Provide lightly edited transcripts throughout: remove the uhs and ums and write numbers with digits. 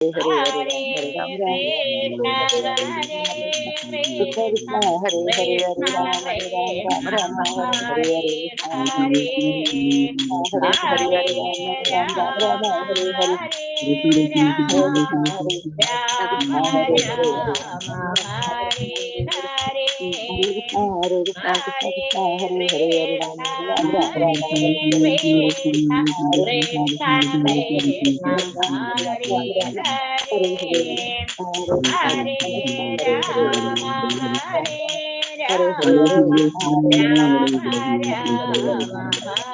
Hare Krishna, Hare Krishna, Krishna Krishna, Hare Hare, Hare Rama, Hare Rama, Rama Rama, Hare Hare, Hare Krishna, Hare Krishna, Krishna Krishna, Hare Hare, Hare Rama, Hare Rama, Rama Rama, Hare Hare, Hare Krishna, Hare Krishna, Krishna Krishna, Hare Hare, Hare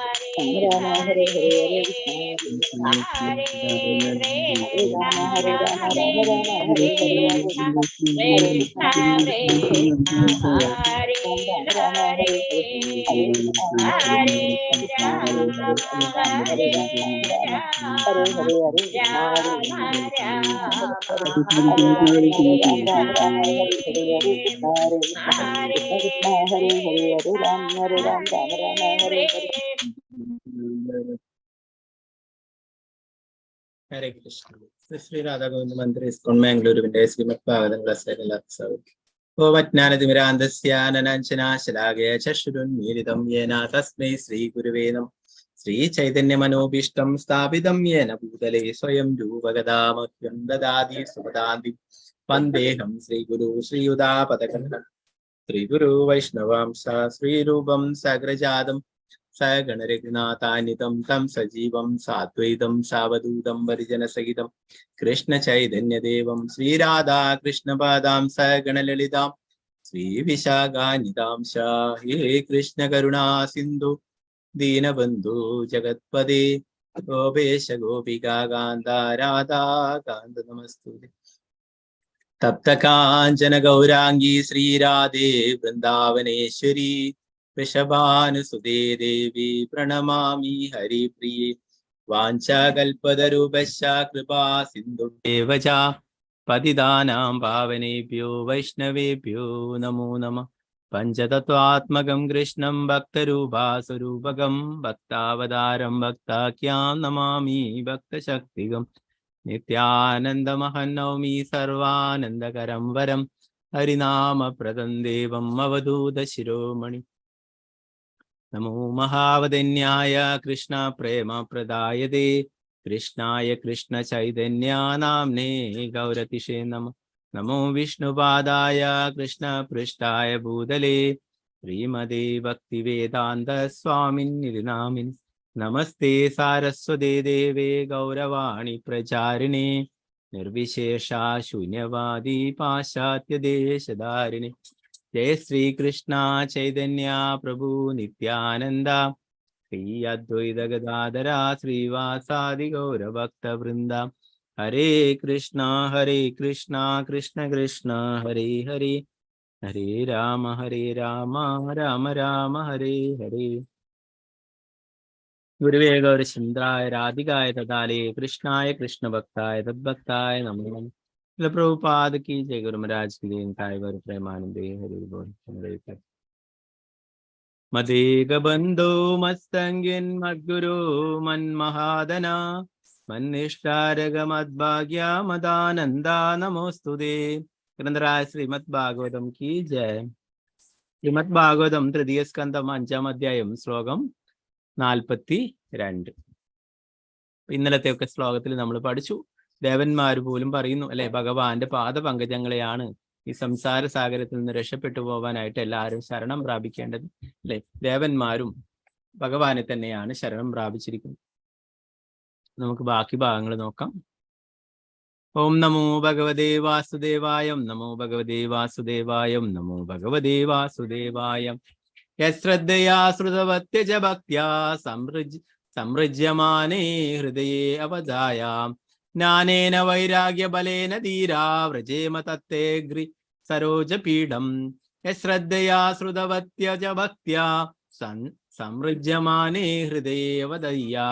Rama, Hare Rama, Rama Rama, Hare Hare, Hare Krishna, Hare Hare Krishna. Sri Radha Govinda Mandir ISKCON Mangalore Srimad Bhagavatam ക്ലാസ്സിലേക്ക് എല്ലാവർക്കും സ്വാഗതം. ഓവജ്ഞാനതിമിരാന്തസ്യ അനനാഞ്ജനാശലാകയ ചക്ഷുരുന്മീലിതം യേന തസ്മൈ ശ്രീഗുരുവേ നമഃ. ശ്രീചൈതന്യമനോഭീഷ്ടം സ്ഥാപിതം യേന ഭൂതലേ സ്വയം രൂപഗദാമഹ്യം ദദാതി സുപദാന്തി വന്ദേഹം ശ്രീഗുരു ശ്രീയുതാപദകമലം. ശ്രീഗുരു വൈഷ്ണവാംസ ശ്രീരൂപം സഗ്രജാതം സഗണരഘുനാഥാനിതം തം സജീവം സാദ്വൈതം സാവധൂതം പരിജനസഹിതം കൃഷ്ണ ചൈതന്യദേവം ശ്രീരാധാ കൃഷ്ണപാദാം സഗണലളിതാം ശ്രീവിശാഖാനിതാംശ ഹേ കൃഷ്ണ കരുണാ സിന്ധു ദീനബന്ധു ജഗത്പദേ ഗോപേശ ഗോപികാ കാന്ത രാധാ കാന്ത നമസ്തുതേ. തപ്തകാഞ്ചന ഗൗരാംഗീ ശ്രീരാധേ വൃന്ദാവനേശ്വരി വൃഷഭാനുസുതേ ദേവി പ്രണമാമി ഹരിപ്രിയേ. വാഞ്ചാകൽപതരൂപശ്ച കൃപാ സിന്ധുദേവ ച പതിതാനാം പാവനേഭ്യോ വൈഷ്ണവേഭ്യോ നമോ നമഃ. പഞ്ചതത്വാത്മകം കൃഷ്ണം ഭക്തരൂപാസ്വരൂപകം ഭക്താവതാരം ഭക്താഖ്യാം നമാമി ഭക്തശക്തികം. നിത്യാനന്ദമഹം നൗമി സർവാനന്ദകരം വരം ഹരിനാമപ്രദം ദേവം അവധൂത ശിരോമണി. നമോ മഹാവദന്യായ കൃഷ്ണ പ്രേമ പ്രദായതേ കൃഷ്ണായ കൃഷ്ണ ചൈതന്യാനാംനേ ഗൗരതിഷേ നമഃ. നമോ വിഷ്ണുപാദായ കൃഷ്ണ പൃഷ്ഠായ ഭൂതലേ ശ്രീമതേ ഭക്തിവേദാന്ത സ്വാമിന്നിതി നാമിനി. നമസ്തേ സാരസ്വതേ ദേവേ ഗൗരവാണി പ്രചാരിണേ നിർവിശേഷ ശൂന്യവാദി പാശ്ചാത്യദേശധാരിണി. ജയ ശ്രീകൃഷ്ണ ചൈതന്യ പ്രഭു നിത്യാനന്ദ ശ്രീ അദ്വൈത ഗദാധര ശ്രീവാസാദി ഗൗരഭക്തവൃന്ദ. ഹരേ കൃഷ്ണ കൃഷ്ണ കൃഷ്ണ ഹരേ ഹരേ, ഹരേ രാമ രാമ രാമ ഹരേ ഹരേ. ഗുരുവേ ഗൗരചന്ദ്രായ രാധികായ തദാലേ കൃഷ്ണായ കൃഷ്ണഭക്തായ തദ്ഭക്തായ നമോ നമഃ. പ്രഭുപാദ की जय. गुरु महाराज की जय. काय गुरु प्रेमानंदे हरि बोल. मदेग बंधु मत्संगिन मद्गुरु मन्महादन मन्निष्ठारग मद्भाग्य मदानंदा नमोस्तुते. ഗ്രന്ഥരായ ശ്രീമദ് ഭാഗവതം की जय. ശ്രീമദ് ഭാഗവതം തൃതീയ സ്കന്ധം 5-ാം അധ്യായം ശ്ലോകം 42. ഇന്നലത്തെയൊക്കെ ശ്ലോകത്തിൽ നമ്മൾ പഠിച്ചു. ദേവന്മാർ പോലും പറയുന്നു അല്ലെ, ഭഗവാന്റെ പാദപങ്കജങ്ങളെയാണ് ഈ സംസാര സാഗരത്തിൽ നിന്ന് രക്ഷപ്പെട്ടു പോവാനായിട്ട് എല്ലാവരും ശരണം പ്രാപിക്കേണ്ടത് അല്ലെ. ദേവന്മാരും ഭഗവാനെ തന്നെയാണ് ശരണം പ്രാപിച്ചിരിക്കുന്നത്. നമുക്ക് ബാക്കി ഭാഗങ്ങൾ നോക്കാം. ഓം നമോ ഭഗവതേ വാസുദേവായം, നമോ ഭഗവതേ വാസുദേവായം, നമോ ഭഗവതേ വാസുദേവായം. യശ്രദ്ധയാ ശ്രുതവത്യജ ഭക്ത്യാ സംസൃജ്യമാനേ ഹൃദയേ അവധായാം. ജ്ഞാനേന വൈരാഗ്യബലേന ധീരാ വ്രജേമ തത്തേഗ്രി സരോജപീഠം. യശ്രദ്ധയാ ശ്രുതവത്യജ ഭക്ത്യാ സംസൃജ്യമാനേ ഹൃദയേ അവധയ്യാ.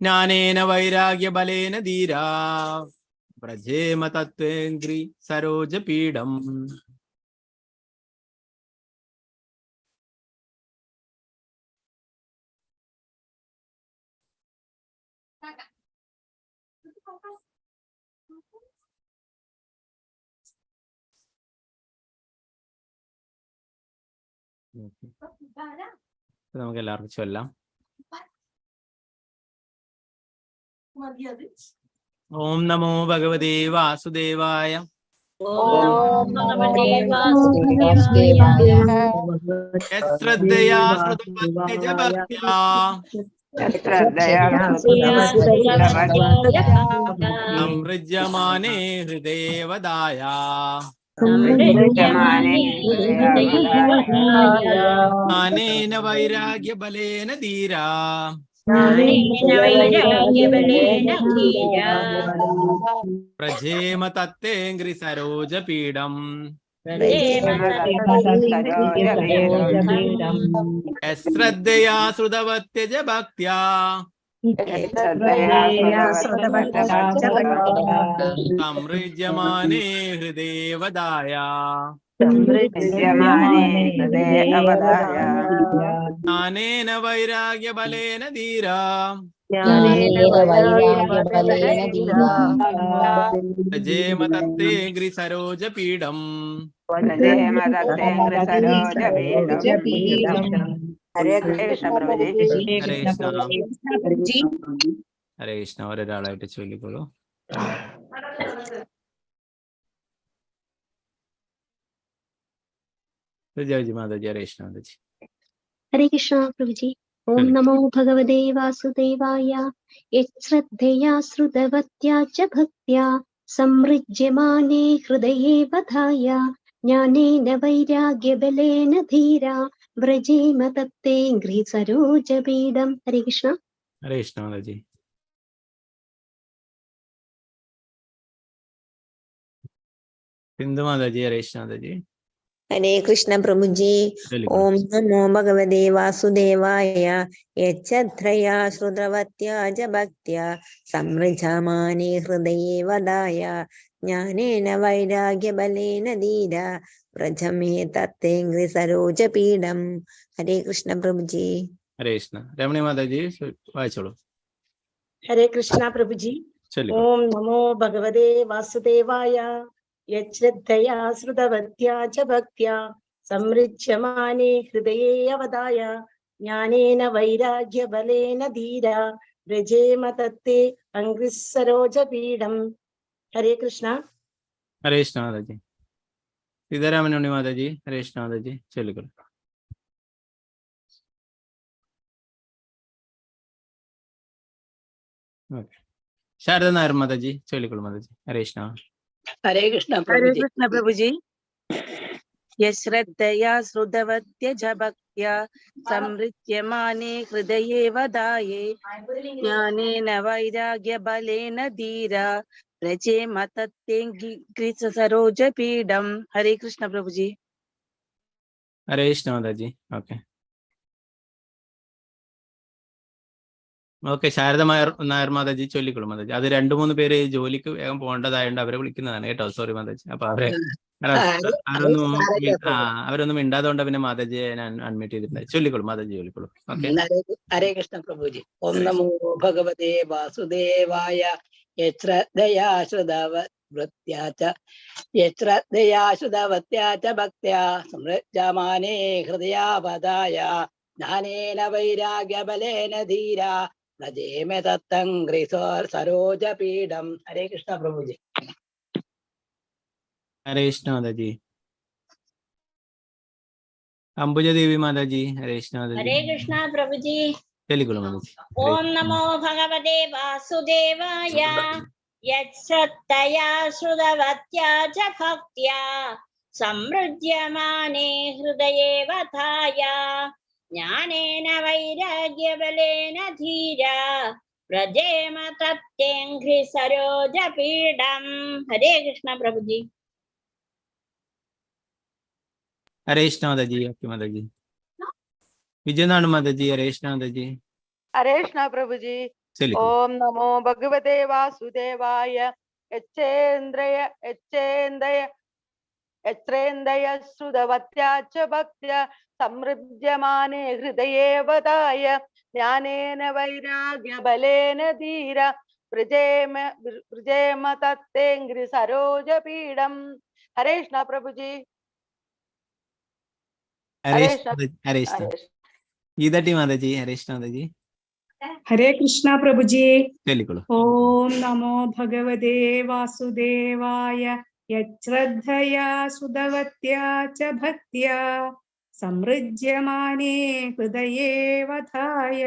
ജ്ഞാനേന വൈരാഗ്യബലേന ധീരാ വ്രജേമ തത്തേഗ്രി സരോജപീഠം. നമുക്ക് എല്ലാവർക്കും ചൊല്ലാം. ഓം നമോ ഭഗവതേ വാസുദേവായ. ഓം നമോ വാസുദേവായ. ശ്രദ്ധയാ ശ്രുതവത്യജ ഭക്ത്യാ സംവൃജ്യമാനേ ഹൃദയേവദായ ജ്ഞാനേന വൈരാഗ്യബലേന ധീരാ പ്രജേമ തത്തേംഗ്രി സരോജപീഠം ശ്രദ്ധയാ ശ്രുതവത്യജ ഭക്ത്യാ സംവൃജ്യമാനേ ഹൃദയേവദായ ജ്ഞാനേന വൈരാഗ്യബലേന ധീരാ പ്രജേമ തത്തേംഗ്രി സരോജപീഠം ഹരേ കൃഷ്ണ പ്രഭുജി. ഹരേ കൃഷ്ണ. ഒരാളായിട്ട് ചൊല്ലിക്കോളൂ. മാതാജി. ഹരേ കൃഷ്ണ മാതാജി. ഹരേ കൃഷ്ണ പ്രഭുജി. ഓം നമോ ഭഗവതേ വാസുദേവായ. യശ്രദ്ധയാ ശ്രുതവത്യാ ച ഭക്ത്യാ സംമൃജ്യമാനേ ഹൃദയേവധായ ജ്ഞാനേന വൈരാഗ്യബലേന ധീരാ വ്രജേമ തത്തേംഗ്രി സരോജപീഠം. ഹരേ കൃഷ്ണ. ഹരേ കൃഷ്ണ മാതാജി. സിന്ധു മാതാജി. ഹരേ കൃഷ്ണ മാതാജി. ഹരേ കൃഷ്ണ പ്രഭുജി. ഓം നമോ ഭഗവതേ വാസുദേവായ. യച്ഛത്രയാ ശ്രുതവത്യാ ച ഭക്ത്യാ സംവൃജമാനേ ഹൃദയേവദായ ജ്ഞാനേന വൈരാഗ്യബലേന ധീരാ വ്രജമേ തത്തേംഗ്രി സരോജപീഠം. ഹരേ കൃഷ്ണ പ്രഭുജി. ഹരേ കൃഷ്ണ. രമണി മാതാജി വായിച്ചോളൂ. ഹരേ കൃഷ്ണ പ്രഭുജി. ഓം നമോ ഭഗവതേ വാസുദേവായ. യശ്രദ്ധയാ ശ്രുതവത്യാ ച ഭക്ത്യാ സംമൃജ്യമാനേ ഹൃദയേ അവദായ ജ്ഞാനേന വൈരാഗ്യബലേന ധീരാ വ്രജേമ തത്തേ അംഘ്രിസരോജപീഠം. ഹരേ കൃഷ്ണ. ഹരേ കൃഷ്ണ മാതാജി. സീതാരാമനുണ്ണി മാതാജി. ഹരേ കൃഷ്ണ മാതാജി. ചൊല്ലിക്കോളൂ. ശാരദ നായർ മാതാജി. ചൊല്ലിക്കോളൂ മാതാജി. ഹരേ കൃഷ്ണ. ഹരേ കൃഷ്ണ പ്രഭുജി. യശ്രദ്ധയാ ശ്രുതവത്യജ ഭക്ത്യാ സംവൃജ്യമാനേ ഹൃദയേവദായേ ജ്ഞാനേന വൈരാഗ്യബലേന ധീരാ വ്രജേമ തത്തേംഗ്രി സരോജപീഠം. ഹരേ കൃഷ്ണ പ്രഭുജി. ഹരേ കൃഷ്ണ മാതാജി. ഓക്കെ ശാരദ നായർ മാതാജി ചൊല്ലിക്കോളൂ മാതാജി. അത് 2-3 പേര് ജോലിക്ക് വേഗം പോകേണ്ടതായോണ്ട് അവരെ വിളിക്കുന്നതാണ് കേട്ടോ. സോറി മാതാജി. അപ്പൊ അവരൊന്നും മിണ്ടാതുകൊണ്ട് പിന്നെ മാതാജിയെ ഞാൻ അൺമ്യൂട്ട് ചെയ്തിട്ടുണ്ട്. ചൊല്ലിക്കോളൂ മാതാജി. ചൊല്ലിക്കോളൂ. ഓക്കെ. ഹരേ കൃഷ്ണ പ്രഭുജി. ഓം നമോ ഭഗവതേ വാസുദേവായ. യശ്രദ്ധയാ ശ്രുതവത്യാ ച ഭക്ത്യാ സംവൃജ്യമാനേ ഹൃദയാവദായ ജ്ഞാനേന വൈരാഗ്യബലേന ധീരാ വ്രജേമ തത്തംഗ്രി സരോജപീഠം. ഹരേ കൃഷ്ണ പ്രഭുജി. ഹരേ കൃഷ്ണ മാതാജി. അംബുജദേവി മാതാജി. ഹരേ കൃഷ്ണ മാതാജി. ഹരേ കൃഷ്ണ പ്രഭുജി. ചൊല്ലിക്കോളൂ മാതാജി. ഓം നമോ ഭഗവതേ വാസുദേവായ. യശ്രദ്ധയാ ശ്രുതവത്യാ ച ഭക്ത്യാ സംവൃജ്യമാനേ ഹൃദയേവധായ ജ്ഞാനേന വൈരാഗ്യബലേന ധീരാ വ്രജേമ തത്തേംഘ്രി സരോജപീഠം. ഹരേ കൃഷ്ണ പ്രഭുജി. ഹരേ കൃഷ്ണ മാതാജി. ഓക്കെ മാതാജി. വിജയനാണ് മാതാജി. ഹരേ കൃഷ്ണ മാതാജി. ഹരേ കൃഷ്ണ പ്രഭുജി. ഓം നമോ ഭഗവതേ വാസുദേവായ. യച്ഛേന്ദ്രയ ശ്രുതവത്യാ ച ഭക്ത്യാ സംവൃജ്യമാനേ ഹൃദയേവദായ ജ്ഞാനേന വൈരാഗ്യബലേന ധീരാ വ്രജേമ തത്തേംഗ്രി സരോജപീഠം. ഹരേ കൃഷ്ണ പ്രഭുജി. ഹരേ കൃഷ്ണ. ഹരേ കൃഷ്ണ. ഹരേ കൃഷ്ണ. ഗീതാട്ടി മാതാജി, ഹരേ കൃഷ്ണ മാതാജി, ഹരേ കൃഷ്ണ പ്രഭുജി. ചൊല്ലിക്കോളൂ. ഓം നമോ ഭഗവതേ വാസുദേവായ. യശ്രദ്ധയാ സുതവത്യാ ച ഭക്ത്യാ സമൃജ്യമാനേ ഹൃദയേ വധായ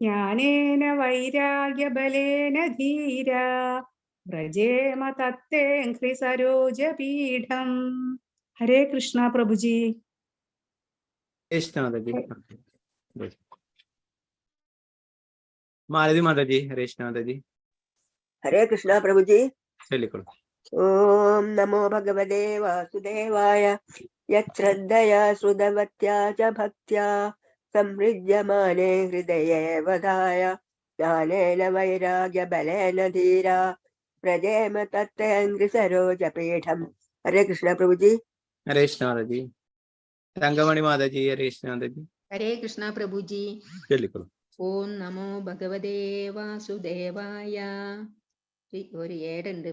ജ്ഞാനേന വൈരാഗ്യബലേന ധീര വ്രജേമ തത്തേംഘ്രി സരോജപീഠം. ഹരേ കൃഷ്ണ പ്രഭുജി. കൃഷ്ണ മാതാജി. മാലതി മാതാജി, ഹരേ കൃഷ്ണ മാതാജി, ഹരേ കൃഷ്ണ പ്രഭുജി. ചൊല്ലിക്കോളൂ. ഓം നമോ ഭഗവതേ വാസുദേവായ. യശ്രദ്ധയാ ശ്രുതവത്യാ ച ഭക്ത്യാ സമൃജ്യമാനേ ഹൃദയേ വധായ ജ്ഞാനേന വൈരാഗ്യബലേന ധീര വ്രജേമ തത്തേംഘ്രി സരോജപീഠം. ഹരേ കൃഷ്ണ പ്രഭുജി. ഹരേ കൃഷ്ണ മാതാജി. തങ്കമണി മാതാജി, ഹരേ കൃഷ്ണ മാതാജി, ഹരേ കൃഷ്ണ പ്രഭുജി. ചൊല്ലിക്കോളൂ. ഓം നമോ ഭഗവതേ വാസുദേവായ. ഒരു ഏടുണ്ട്.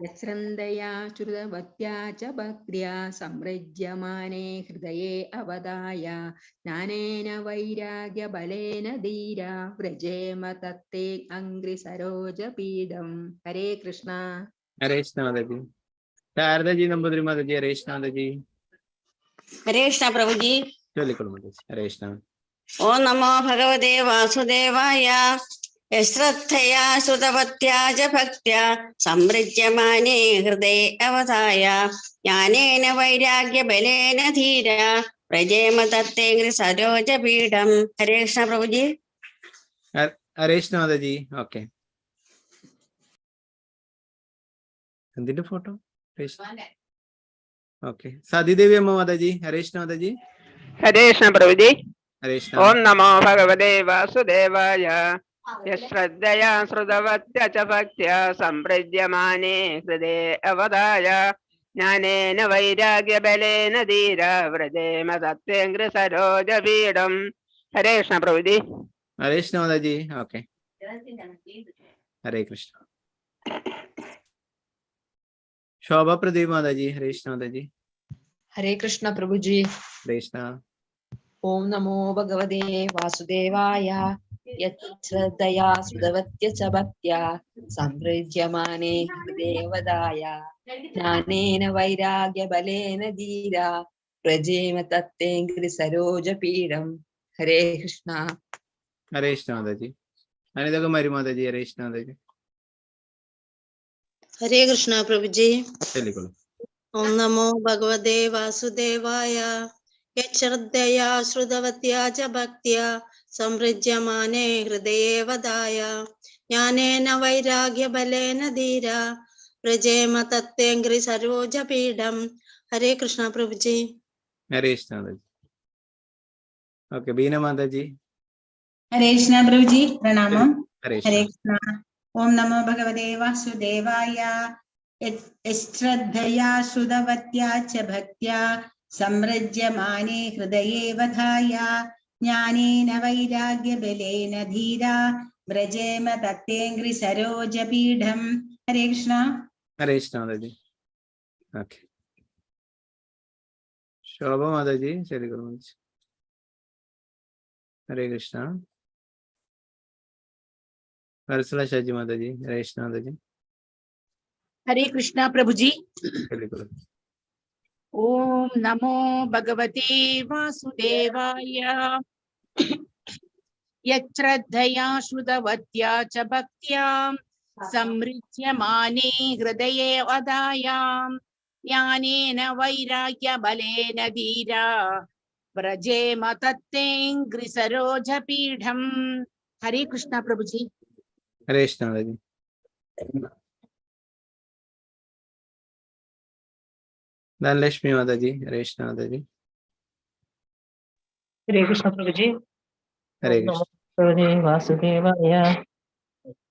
യശ്രദ്ധയാ ശ്രുതവത്യാ ച ഭക്ത്യാ സമൃജ്യമാനേ ഹൃദയേ അവധായ ജ്ഞാനേന വൈരാഗ്യബലേന ധീര വ്രജേമ തത്തേ അംഘ്രി സരോജപീഠം. ഹരേ കൃഷ്ണ. ഹരേ കൃഷ്ണ മാതാജി. ശാരദാജി നമ്പൂതിരി മാതാജി, ഹരേ കൃഷ്ണ മാതാജി, ഹരേ കൃഷ്ണ പ്രഭുജി. ചൊല്ലിക്കോളൂ മാതാജി. ഹരേ കൃഷ്ണ. ഓം നമോ ഭഗവതേ വാസുദേവായ. യശ്രദ്ധയാ ശ്രുതവത്യാ ച ഭക്ത്യാ സമൃജ്യമാനേ ഹൃദയേ അവധായ ജ്ഞാനേന വൈരാഗ്യബലേന ധീര വ്രജേമ തത്തേംഘ്രി സരോജപീഠം. ഹരേ കൃഷ്ണ പ്രഭുജി. ഹരേ കൃഷ്ണ മാതാജി. ഓക്കെ, എന്തിന്റെ ഫോട്ടോ? ഓക്കെ, സതീദേവി അമ്മ മാതാജി, ഹരേ കൃഷ്ണ മാതാജി, ഹരേ കൃഷ്ണ പ്രഭുജി. ഹരേ കൃഷ്ണ. ഓം നമോ ഭഗവതേ വാസുദേവായ. യശ്രദ്ധയാ ശ്രുതവത്യാ ച ഭക്ത്യാ സംപ്രജ്യമാനേ ഹൃദയേ അവധായ ജ്ഞാനേന വൈരാഗ്യബലേന ധീര വ്രജേമ തത്തേംഘ്രി സരോജപീഠം. ഹരേ കൃഷ്ണ പ്രഭുജി. ഹരേ കൃഷ്ണ മാതാജി. ഓക്കെ, ഹരേ കൃഷ്ണ. ശോഭ പ്രദീപ് മാതാജി, ഹരേ കൃഷ്ണ മാതാജി, ഹരേ കൃഷ്ണ പ്രഭുജി. ഹരേ കൃഷ്ണ. ഓം നമോ ഭഗവതേ വാസുദേവായ. യശ്രദ്ധയാ ശ്രുതവത്യ ച ഭക്ത്യാ സംപ്രജ്യമാനേ ഹൃദയേ വധായ ജ്ഞാനേന വൈരാഗ്യബലേന ധീര വ്രജേമ തത്തേംഘ്രി സരോജപീഠം. ഹരേ കൃഷ്ണ. ഹരേ കൃഷ്ണ മാതാജി. അനിതകുമാരി മാതാജി, ഹരേ കൃഷ്ണ മാതാജി, ഹരേ കൃഷ്ണ പ്രഭുജി. ചൊല്ലിക്കോളൂ. ഓം നമോ ഭഗവതേ വാസുദേവായ. യശ്രദ്ധയാ ശ്രുതവത്യാ ച ഭക്ത്യാ സംപ്രജ്യമാനേ ഹൃദയേ വധായ ജ്ഞാനേന വൈരാഗ്യബലേന ധീര വ്രജേമ തത്തേംഘ്രി സരോജപീഠം. ഹരേ കൃഷ്ണ പ്രഭുജി. ഹരേ കൃഷ്ണ മാതാജി. ഓക്കെ, ബീന മാതാജി. ഹരേ കൃഷ്ണ പ്രഭുജി. പ്രണാമം. ഹരേ ഹരേ കൃഷ്ണ. കൃഷ്ണ. ഓം നമോ ഭഗവതേ വാസുദേവായ. യശ്രദ്ധയാ ശ്രുതവത്യാ ച ഭക്ത്യാ സമൃജ്യമാനേ ഹൃദയേ വധായ ജ്ഞാനേന വൈരാഗ്യബലേന ധീര വ്രജേമ തത്തേംഘ്രി സരോജപീഠം. ഹരേ കൃഷ്ണ. ഹരേ കൃഷ്ണ മാതാജി. ഓക്കെ, ശോഭ മാതാജി, ചൊല്ലിക്കോളൂ മാതാജി. ഹരേ കൃഷ്ണ. വത്സല ഷാജി മാതാജി, ഹരേ കൃഷ്ണ മാതാജി, ഹരേ കൃഷ്ണ പ്രഭുജി. ചൊല്ലിക്കോളൂ. ഓം നമോ ഭഗവതേ വാസുദേവായ. യശ്രദ്ധയാ ശ്രുതവത്യാ ച ഭക്ത്യാ സമൃജ്യമാനേ ഹൃദയേ വധായ ജ്ഞാനേന വൈരാഗ്യബലേന ധീര വ്രജേമ തത്തേംഘ്രി സരോജപീഠം. ഹരേ കൃഷ്ണ പ്രഭുജി. ഹരേ കൃഷ്ണ മാതാജി. ധനലക്ഷ്മി മാതാജി, ഹരേ കൃഷ്ണ മാതാജി, ഹരേ കൃഷ്ണ പ്രഭുജി. ഹരേ കൃഷ്ണ. ഭഗവതേ വാസുദേവായ.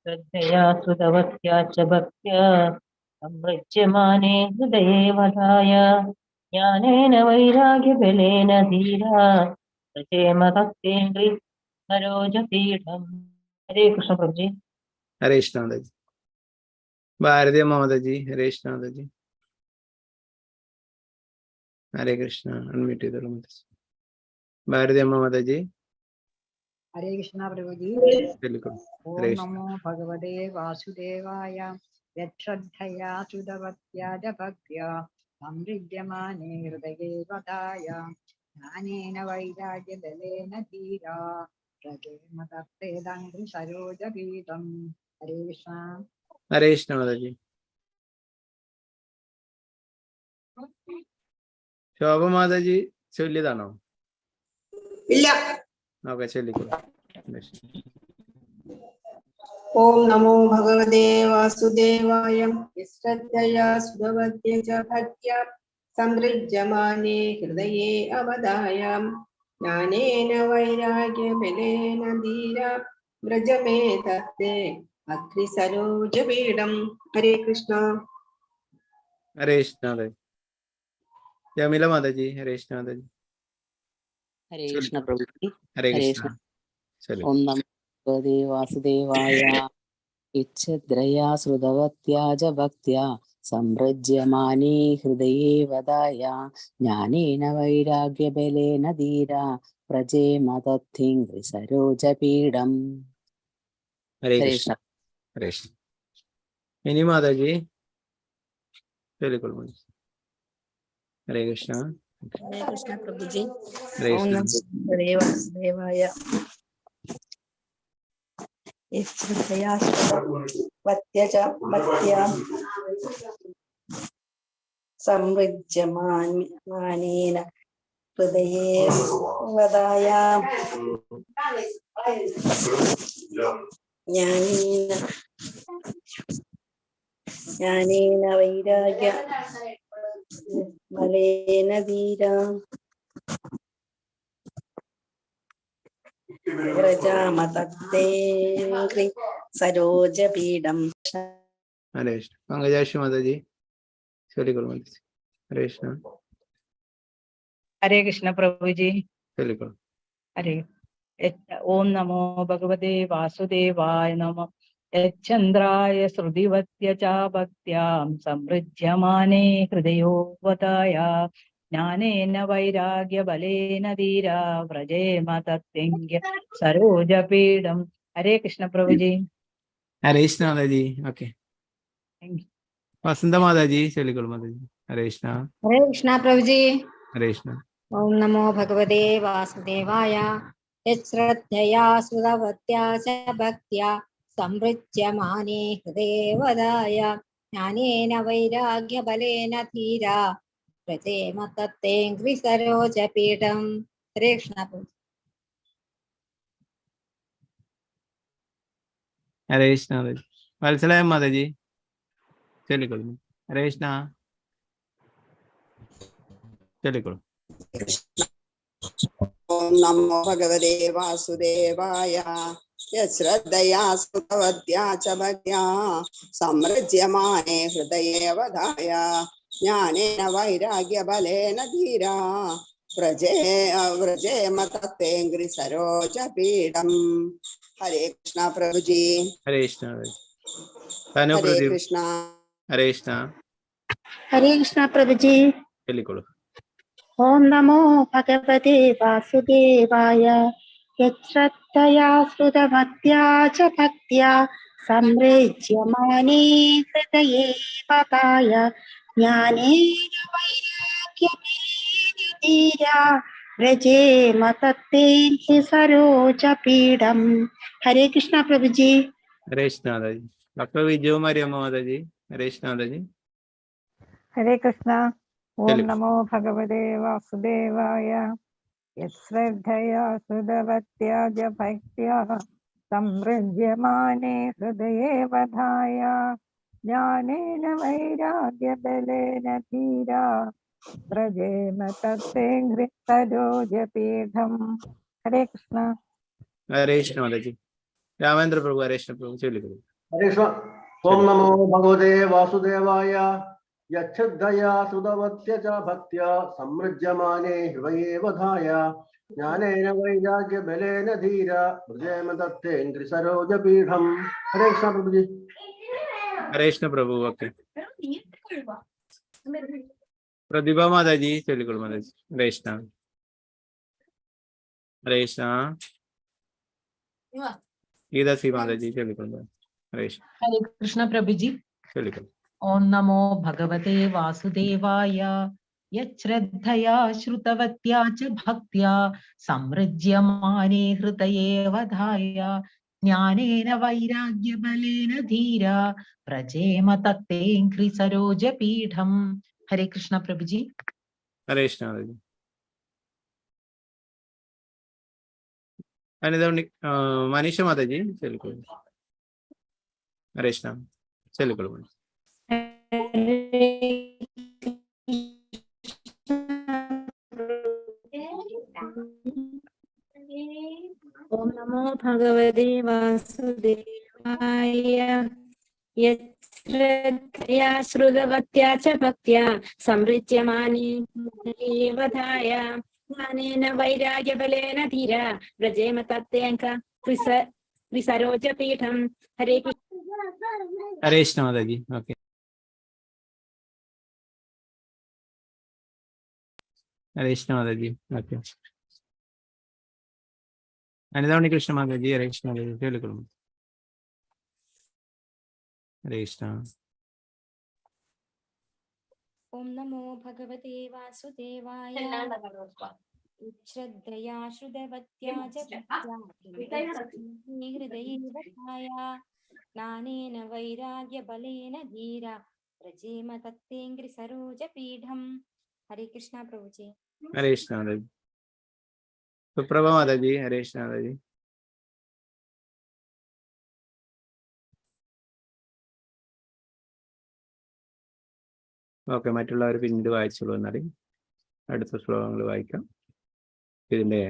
ശ്രദ്ധയാ ശ്രുതവത്യാ ച ഭക്ത്യാ സമൃജ്യമാനേ ഹൃദയേ വധായ ജ്ഞാനേന വൈരാഗ്യബലേന ധീര വ്രജേമ തത്തേംഘ്രി സരോജപീഠം. ഹരേ കൃഷ്ണ പ്രഭുജി. ഹരേ കൃഷ്ണ മാതാജി. ഭാരതി അമ്മ മാതാജി, ഹരേ കൃഷ്ണ മാതാജി, ഹരേ കൃഷ്ണ. അൺമ്യൂട്ട് ചെയ്തോളൂ മാതാജി. ഭാരതി അമ്മ മാതാജി ഹരേ കൃഷ്ണ പ്രഭുജി. ചൊല്ലിക്കോളൂ. ഓം ഹരേ കൃഷ്ണ. നമോ ഭഗവതേ വാസുദേവായ. യശ്രദ്ധയാ ശ്രുതവത്യാജ ഭക്ത്യാ സംവിദ്യമാനേ ഹൃദയേ വദായ ജ്ഞാനേന വൈരാഗ്യബലേന ധീരാ പ്രജേമ തത്തേദംഘ്രി സരോജപീഠം. ഹരേ കൃഷ്ണ. ഹരേ കൃഷ്ണ മാതാജി. ശോഭ മാതാജി ചൊല്ലിയതാണോ? ഇല്ല. ഓക്കെ, ചൊല്ലിക്കോളൂ. ഓം നമോ ഭഗവതേ വാസുദേവായ. യശ്രദ്ധയാ സുതവത്യ ച ഭക്ത്യാ സംസൃജ്യമാനേ ഹൃദയേ അവധായ ജ്ഞാനേന വൈരാഗ്യബലേന ധീരാ വ്രജമേ തത്തേ അഗ്നിസരോജപീഠം. ഹരേ കൃഷ്ണ. ഹരേ കൃഷ്ണ മാതാജി. ജമീല മാതാജി ഹരേ കൃഷ്ണ മാതാജി. ഹരേ കൃഷ്ണ പ്രഭുജി. ഹരേ ഹരേ കൃഷ്ണ. കൃഷ്ണ. ഓം നമോ ഭഗവതേ വാസുദേവായ. ഇച്ഛദ്രയാ ശ്രുതവത്യാജ ഭക്ത്യാ സംവൃജ്യമാനേ ഹൃദയേ വദായ ജ്ഞാനേന വൈരാഗ്യബലേന ധീരാ പ്രജേമ തത്തിംഘ്രി സരോജപീഠം. ഹരേ കൃഷ്ണ. ഹരേ കൃഷ്ണ. ഇനി മാതാജി ചൊല്ലിക്കോളൂ. ഹരേ കൃഷ്ണ. ഹരേ കൃഷ്ണ പ്രഭുജി. ഹരേ ഓം കൃഷ്ണ. നമോ ഭഗവതേ വാസുദേവായ. യശ്രദ്ധയാ ശ്രുതവത്യാജ ഭക്ത്യാ സംവൃജ്യമാനേന ഹൃദയേ വദായ ജ്ഞാനേന വൈരാഗ്യ ബലേന ധീരാ വ്രജാമതത്തേംഘ്രി സരോജപീഠം. ഹരേ കൃഷ്ണ. പങ്കജാക്ഷി മാതാജി ചൊല്ലിക്കോളൂ മാതാജി. ഹരേ കൃഷ്ണ. ഹരേ കൃഷ്ണ പ്രഭുജി. ചൊല്ലിക്കോളൂ. ഹരേ. ഓം നമോ ഭഗവതേ വാസുദേവായ നമ. യച്ഛന്ദ്രായ ശ്രുതിവത്യ ച ഭക്ത്യാം സംവൃജ്യമാനേ ഹൃദയോ വദായ ജ്ഞാനേന വൈരാഗ്യബലേന ധീരാ വ്രജേമ തത്തിംഗ്യ സരോജപീഠം. ഹരേ കൃഷ്ണ പ്രഭുജി. ഹരേ കൃഷ്ണ മാതാജി. ഓക്കെ, വസന്ത മാതാജി ചൊല്ലിക്കോളൂ മാതാജി. ഹരേ കൃഷ്ണ. ഹരേ കൃഷ്ണ പ്രഭുജി. ഹരേ കൃഷ്ണ. ഓം നമോ ഭഗവതേ വാസുദേവായ. യശ്രദ്ധയാ ശ്രുതവത്യാ ച ഭക്ത്യാ സംവൃജ്യമാനേ ഹൃദയേ വദായ ജ്ഞാനേന വൈരാഗ്യബലേന ധീരാ പ്രജേമ തത്തേംഘ്രി സരോജപീഠം. ഹരേ കൃഷ്ണ പ്രഭുജി. ഹരേ കൃഷ്ണ മാതാജി. വത്സലായ മാതാജി ചൊല്ലിക്കോളൂ. ഹരേ കൃഷ്ണ. ചൊല്ലിക്കോളൂ. ഓം നമോ ഭഗവതേ വാസുദേവായ. യശ്രദ്ധയാ ശ്രുതവത്യാ ച ഭക്ത്യാ സംവൃജ്യമാനേ ഹൃദയേ വദായ ജ്ഞാനേന വൈരാഗ്യബലേന ധീരാ വ്രജേമ തത്തേംഘ്രി സരോജപീഠം. ഹരേ കൃഷ്ണ പ്രഭുജി. ഹരേ കൃഷ്ണ മാതാജി. ഹരേ കൃഷ്ണ. ഹരേ കൃഷ്ണ. ഹരേ കൃഷ്ണ പ്രഭുജി. ചൊല്ലിക്കോളൂ. ഓം നമോ ഭഗവതേ വാസുദേവായ. യശ്രദ്ധയാ ശ്രുതവത്യാ ച ഭക്ത്യാ സംവൃജ്യമാനേ ഹൃദയേ വദായ ജ്ഞാനേന വൈരാഗ്യബലേന ധീരാ വ്രജേമ തത്തേംഘ്രി സരോജപീഠം. ഹരേ കൃഷ്ണ പ്രഭുജി. ഹരേ കൃഷ്ണ മാതാജി. ഡോക്ടർ വിജയ മാരിയമ്മ മാതാജി. ഹരേ കൃഷ്ണ മാതാജി. ഹരേ കൃഷ്ണ. ഓം ചൊല്ലിക്കോളൂ. നമോ ഭഗവതേ വാസുദേവായ. യശ്രദ്ധയാ ശ്രുതവത്യാജ ഭക്ത്യാ സംവൃജ്യമാനേ ഹൃദയേ വദായ ജ്ഞാനേന വൈരാഗ്യബലേന ധീരാ വ്രജേമ തത്തേംഘ്രി സരോജപീഠം. ഹരേ കൃഷ്ണ. ഹരേ കൃഷ്ണ മാതാജി. രാമേന്ദ്ര പ്രഭു ഹരേ കൃഷ്ണ പ്രഭു ചൊല്ലിക്കോളൂ. ഹരേ കൃഷ്ണ. ഓം നമോ ഭഗവതേ വാസുദേവായ. യച്ഛദ്ധയാ ശ്രുതവത്യ ച ഭക്ത്യാ സംവൃജ്യമാനേ ഹൃദയേ വദായ ജ്ഞാനേന വൈരാഗ്യബലേന ധീരാ വ്രജേമ തത്തേംഘ്രി സരോജപീഠം. ഹരേ കൃഷ്ണ പ്രഭുജി. ഹരേ കൃഷ്ണ പ്രഭു. ഓക്കെ, പ്രതിഭ മാതാജി ചൊല്ലിക്കോളൂ മാതാജി. ഹരേ കൃഷ്ണ. ഹരേ കൃഷ്ണ. ഗീതാ ശ്രീ മാതാജി ചൊല്ലിക്കോളൂ. ഹരേ കൃഷ്ണ. ഹരേ കൃഷ്ണ പ്രഭുജി. ചൊല്ലിക്കോളൂ. ഓം നമോ ഭഗവതേ വാസുദേവായ. യശ്രദ്ധയാ ശ്രുതവത്യാ ച ഭക്ത്യാ സമൃജ്യമാനേ ഹൃദയേ വധായ ജ്ഞാനേന വൈരാഗ്യബലേന ധീര വ്രജേമ തത്തേംഘ്രി സരോജപീഠം. ഹരേ കൃഷ്ണ പ്രഭുജി. ഹരേ കൃഷ്ണ മാതാജി. അനിതോണി മനീഷ മാതാജി ചൊല്ലിക്കോളൂ. ഹരേ കൃഷ്ണ. ചൊല്ലിക്കോളൂ. ഓം നമോ ഭഗവതേ വാസുദേവായ. യശ്രദ്ധയാ ശ്രുതവത്യാ ച ഭക്ത്യാ സമൃജ്യമാനേ വധായ ജ്ഞാനേന വൈരാഗ്യബലേന ധീര വ്രജേമ തത്തേംഘ്രി സരോജപീഠം. ഹരേ കൃഷ്ണ. ഹരേ കൃഷ്ണ മാതാജി. ഓക്കെ. ഹരേ കൃഷ്ണ മാതാജി. ഓക്കെ. അനിതാമണി കൃഷ്ണ മാതാജി. ഹരേ കൃഷ്ണ മാതാജി ചൊല്ലിക്കോളൂ. ഹരേ കൃഷ്ണ. ഓം നമോ ഭഗവതേ വാസുദേവായ. ശ്രദ്ധയാ ശ്രുതവത്യാ ച ഭക്ത്യാ ഹൃദയേ വധായ ജ്ഞാനേന വൈരാഗ്യബലേന ധീര വ്രജേമ തത്തേംഘ്രി സരോജപീഠം. ഹരേ കൃഷ്ണ പ്രഭുജി. ഹരേ കൃഷ്ണ മാതാജി. സുപ്രഭ മാതാജി. ഹരേ കൃഷ്ണ മാതാജി. ഓക്കെ. മറ്റുള്ളവർ പിന്നീട് വായിച്ചോളൂ. എന്നാൽ അടുത്ത ശ്ലോകങ്ങൾ വായിക്കാം. ഇതിന്റെ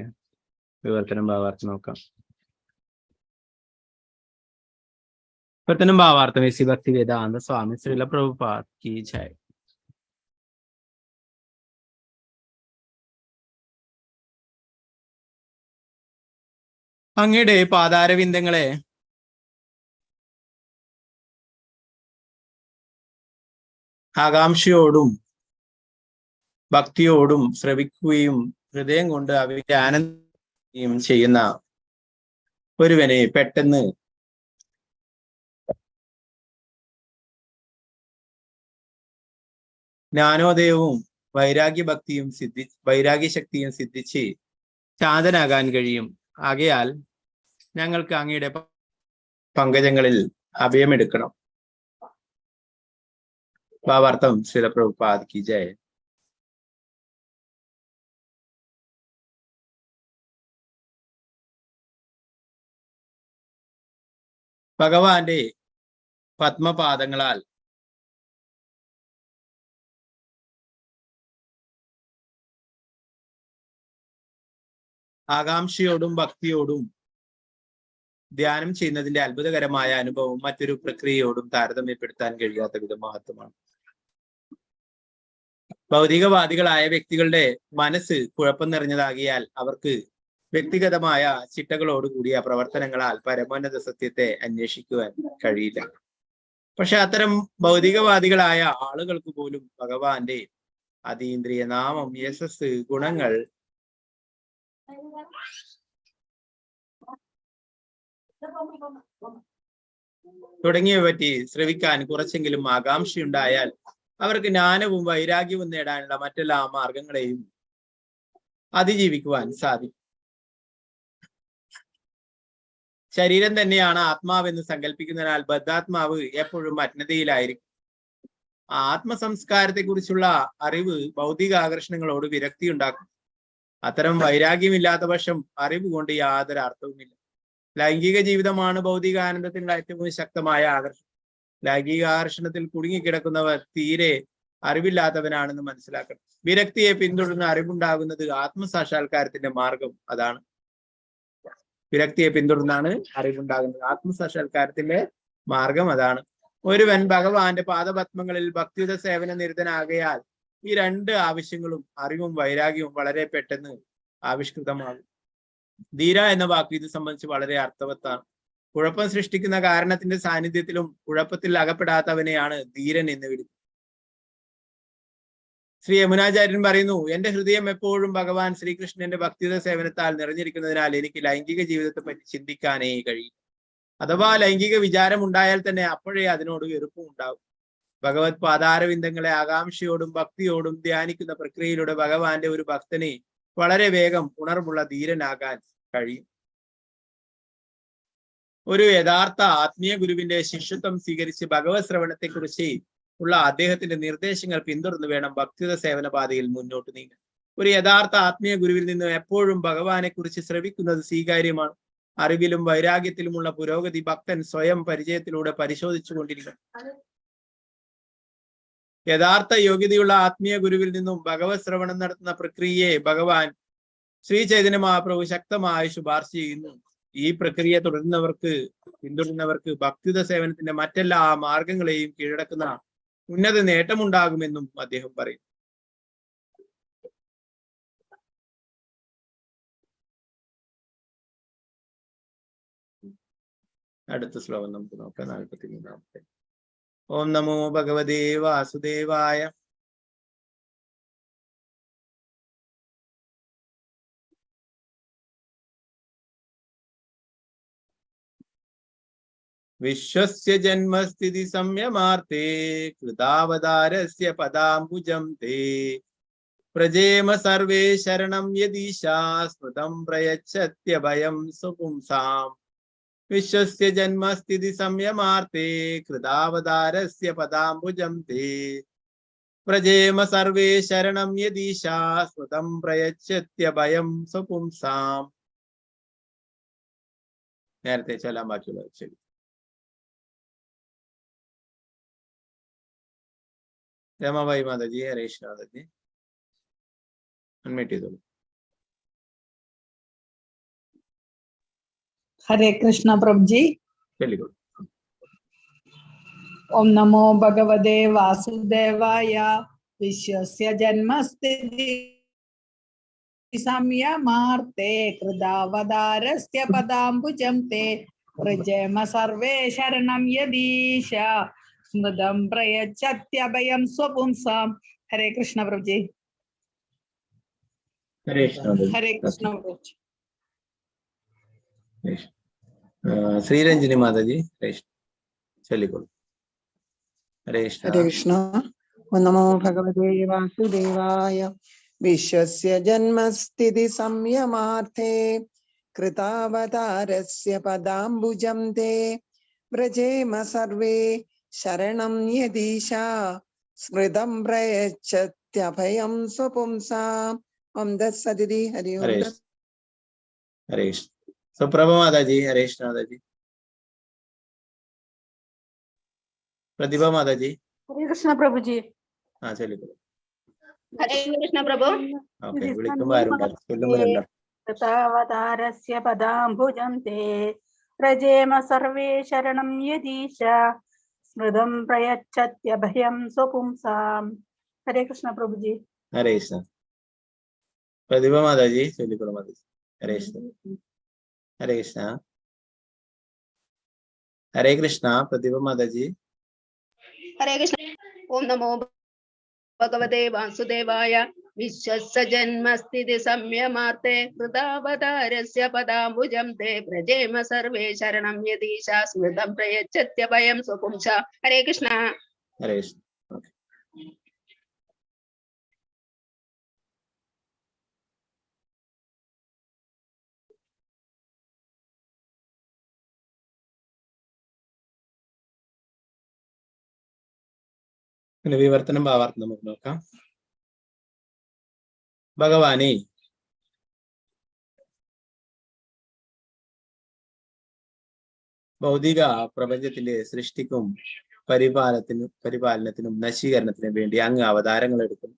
വിവർത്തനം ഭാവാർത്ഥം നോക്കാം. വിവർത്തനം ഭാവാർത്ഥം ശ്രീ ഭക്തി വേദാന്ത സ്വാമി ശ്രീല പ്രഭുപാദ് കി ജയ്. അങ്ങയുടെ പാതാരവിന്ദങ്ങളെ ആകാംക്ഷയോടും ഭക്തിയോടും ശ്രവിക്കുകയും ഹൃദയം കൊണ്ട് അവയെ ആനന്ദിക്കുകയും ചെയ്യുന്ന ഒരുവനെ പെട്ടെന്ന് ജ്ഞാനോദയവും വൈരാഗ്യശക്തിയും സിദ്ധിച്ച് ശാന്തനാകാൻ കഴിയും. ആകയാൽ ഞങ്ങൾക്ക് അങ്ങയുടെ പങ്കജങ്ങളിൽ അഭയമെടുക്കണം. ഭാവാർത്ഥം ശ്രീല പ്രഭുപാദ് കി ജയ്. ഭഗവാന്റെ പത്മപാദങ്ങളാൽ ആകാംക്ഷയോടും ഭക്തിയോടും ധ്യാനം ചെയ്യുന്നതിന്റെ അത്ഭുതകരമായ അനുഭവം മറ്റൊരു പ്രക്രിയയോടും താരതമ്യപ്പെടുത്താൻ കഴിയാത്ത വിധം മഹത്വമാണ്. ഭൗതികവാദികളായ വ്യക്തികളുടെ മനസ്സ് കുഴപ്പം നിറഞ്ഞതാകിയാൽ അവർക്ക് വ്യക്തിഗതമായ ചിട്ടകളോടുകൂടിയ പ്രവർത്തനങ്ങളാൽ പരമോന്നത സത്യത്തെ അന്വേഷിക്കുവാൻ കഴിയില്ല. പക്ഷെ അത്തരം ഭൗതികവാദികളായ ആളുകൾക്ക് പോലും ഭഗവാന്റെ അതീന്ദ്രിയ നാമം, യശസ്, ഗുണങ്ങൾ തുടങ്ങിയവ പറ്റി ശ്രവിക്കാൻ കുറച്ചെങ്കിലും ആകാംക്ഷയുണ്ടായാൽ അവർക്ക് ജ്ഞാനവും വൈരാഗ്യവും നേടാനുള്ള മറ്റെല്ലാ മാർഗങ്ങളെയും അതിജീവിക്കുവാൻ സാധിക്കും. ശരീരം തന്നെയാണ് ആത്മാവെന്ന് സങ്കല്പിക്കുന്നതിനാൽ ബദ്ധാത്മാവ് എപ്പോഴും അജ്ഞതയിലായിരിക്കും. ആത്മസംസ്കാരത്തെ കുറിച്ചുള്ള അറിവ് ഭൗതിക ആകർഷണങ്ങളോട് വിരക്തി ഉണ്ടാക്കും. അത്തരം വൈരാഗ്യമില്ലാത്ത പക്ഷം അറിവ് കൊണ്ട് യാതൊരു അർത്ഥവുമില്ല. ലൈംഗിക ജീവിതമാണ് ഭൗതിക ആനന്ദത്തിനുള്ള ഏറ്റവും ശക്തമായ ആകർഷണം. ലൈംഗിക ആകർഷണത്തിൽ കുടുങ്ങിക്കിടക്കുന്നവർ തീരെ അറിവില്ലാത്തവനാണെന്ന് മനസ്സിലാക്കണം. വിരക്തിയെ പിന്തുടർന്ന് അറിവുണ്ടാകുന്നത് ആത്മസാക്ഷാത്കാരത്തിന്റെ മാർഗം അതാണ്. വിരക്തിയെ പിന്തുടർന്നാണ് അറിവുണ്ടാകുന്നത്. ആത്മസാക്ഷാത്കാരത്തിന്റെ മാർഗം അതാണ്. ഒരുവൻ ഭഗവാന്റെ പാദപത്മങ്ങളിൽ ഭക്തിയുത സേവന നിരതനാകയാൽ ഈ രണ്ട് ആവശ്യങ്ങളും, അറിവും വൈരാഗ്യവും, വളരെ പെട്ടെന്ന് ആവിഷ്കൃതമാകും. ധീര എന്ന വാക്ക് ഇത് സംബന്ധിച്ച് വളരെ അർത്ഥവത്താണ്. കുഴപ്പം സൃഷ്ടിക്കുന്ന കാരണത്തിന്റെ സാന്നിധ്യത്തിലും കുഴപ്പത്തിൽ അകപ്പെടാത്തവനെയാണ് ധീരൻ എന്ന് വിളിക്കുന്നത്. ശ്രീ യമുനാചാര്യൻ പറയുന്നു, എന്റെ ഹൃദയം എപ്പോഴും ഭഗവാൻ ശ്രീകൃഷ്ണന്റെ ഭക്തിയുത സേവനത്താൽ നിറഞ്ഞിരിക്കുന്നതിനാൽ എനിക്ക് ലൈംഗിക ജീവിതത്തെ പറ്റി ചിന്തിക്കാനേ കഴിയും. അഥവാ ലൈംഗിക വിചാരം ഉണ്ടായാൽ തന്നെ അപ്പോഴേ അതിനോട് വെറുപ്പും ഉണ്ടാവും. ഭഗവത് പാതാരവിന്ദങ്ങളെ ആകാംക്ഷയോടും ഭക്തിയോടും ധ്യാനിക്കുന്ന പ്രക്രിയയിലൂടെ ഭഗവാന്റെ ഒരു ഭക്തനെ വളരെ വേഗം ഉണർവുള്ള ധീരനാകാൻ കഴിയും. ഒരു യഥാർത്ഥ ആത്മീയ ഗുരുവിന്റെ ശിഷ്യത്വം സ്വീകരിച്ച് ഭഗവത് ശ്രവണത്തെ കുറിച്ച് ഉള്ള അദ്ദേഹത്തിന്റെ നിർദ്ദേശങ്ങൾ പിന്തുടർന്ന് വേണം ഭക്തിയുത സേവന പാതയിൽ മുന്നോട്ട് നീങ്ങാൻ. ഒരു യഥാർത്ഥ ആത്മീയ ഗുരുവിൽ നിന്ന് എപ്പോഴും ഭഗവാനെ കുറിച്ച് ശ്രവിക്കുന്നത് സ്വീകാര്യമാണ്. അറിവിലും വൈരാഗ്യത്തിലുമുള്ള പുരോഗതി ഭക്തൻ സ്വയം പരിചയത്തിലൂടെ പരിശോധിച്ചു കൊണ്ടിരിക്കണം. യഥാർത്ഥ യോഗ്യതയുള്ള ആത്മീയ ഗുരുവിൽ നിന്നും ഭഗവത് ശ്രവണം നടത്തുന്ന പ്രക്രിയയെ ഭഗവാൻ ശ്രീ ചൈതന്യ മഹാപ്രഭു ശക്തമായി ശുപാർശ ചെയ്യുന്നു. ഈ പ്രക്രിയ പിന്തുടരുന്നവർക്ക് ഭക്തിയുത സേവനത്തിന്റെ മറ്റെല്ലാ മാർഗങ്ങളെയും കീഴടക്കുന്ന ഉന്നത നേട്ടമുണ്ടാകുമെന്നും അദ്ദേഹം പറയും. അടുത്ത ശ്ലോകം നമുക്ക് നോക്കാം. 43-ാമത്തെ. ഓം നമോ ഭഗവതേ വാസുദേവായ. വിശ്വസ്യ ജന്മസ്ഥിതി സംയമാർത്തേ കൃതാവതാരസ്യ പദാംബുജം തേ പ്രജേമ സർവേ ശരണം യദീശാ സ്മൃതം പ്രയച്ഛത്യഭയം സുപുംസാം. വിശ്വസ്യ ജന്മസ്ഥിതി സംയമാർത്തേ കൃതാവതാരസ്യ പദാംബുജം തേ പ്രജേമ സർവേ ശരണം യദീശാ സ്മൃതം പ്രയച്ഛത്യഭയം സുപുംസാം. നേരത്തെ ചൊല്ലാൻ ബാക്കിയുള്ളത് ശരി. രമാബായി മാതാജി, ഹരേഷ് മാതാജി അൺമ്യൂട്ട് ചെയ്തോളൂ. ഹരേ കൃഷ്ണ പ്രഭുജി. ചൊല്ലിക്കോളൂ. ഓം നമോ ഭഗവതേ വാസുദേവായ. വിശ്വസ്യ ജന്മസ്ഥിതി സംയമാർത്തേ കൃതാവതാരസ്യ പദാംബുജം തേ പ്രജേമ സർവേ ശരണം യദീശ സ്മൃതം പ്രയച്ഛത്യഭയം സ്വപുംസാം. ഹരേ കൃഷ്ണ പ്രഭുജി. ഹരേ കൃഷ്ണ പ്രഭുജി. ശ്രീരഞ്ജിനി മാതാജി ചൊല്ലിക്കോളൂ. ഹരേ കൃഷ്ണ. നമോ ഭഗവതേ വാസുദേവായ. വിശ്വസ്യ ജന്മസ്ഥിതി സംയമാർത്തേ കൃതാവതാരസ്യ പദാംബുജം തേ വ്രജേമ സർവേ ശരണം യദീശാ സ്മൃതം പ്രയച്ഛത്യഭയം സ്വപുംസാം. ഓം ദസ്സതിഥി ഹരി ഓം. ഹരേഷ്. സുപ്രഭ മാതാജി, ഹരേഷ് മാതാജി. പ്രതിഭ മാതാജി. ഹരേ കൃഷ്ണ പ്രഭുജി. ചൊല്ലിക്കോളൂ. ഹരേ കൃഷ്ണ പ്രഭു. ഓക്കെ, വിളിക്കുമ്പോ ആരുണ്ടാവും, ചൊല്ലുമ്പോഴല്ലോ. കൃതാവതാരസ്യ പദാംബുജം തേ പ്രജേമ സർവേ ശരണം യദീശ സ്മൃതം പ്രയച്ഛത്യഭയം സ്വപുംസാം. ഹരേ കൃഷ്ണ പ്രഭുജി. ഹരേ കൃഷ്ണ. പ്രതിഭ മാതാജി ചൊല്ലിക്കോളൂ മാതാജി. ഹരേ കൃഷ്ണ. ഹരേ കൃഷ്ണ. ഹരേ കൃഷ്ണ. പ്രതിഭ മാതാജി. ഹരേ കൃഷ്ണ. ഓം നമോ ഭഗവതേ വാസുദേവായ. വിശ്വസ്യ ജന്മസ്ഥിതി സംയമാർത്തേ കൃതാവതാരസ്യ പദാംബുജം തേ പ്രജേമ സർവേ ശരണം യദീശാ സ്മൃതം പ്രയച്ഛത്യഭയം സ്വപുംസാം. ഹരേ കൃഷ്ണ. ഹരേ കൃഷ്ണ. പിന്നെ വിവർത്തനം ഭാവാർത്ഥം നമുക്ക് നോക്കാം. ഭഗവാനെ, ഭൗതിക പ്രപഞ്ചത്തിന്റെ സൃഷ്ടിക്കും പരിപാലനത്തിനും നശീകരണത്തിനും വേണ്ടി അങ്ങ് അവതാരങ്ങൾ എടുക്കുന്നു.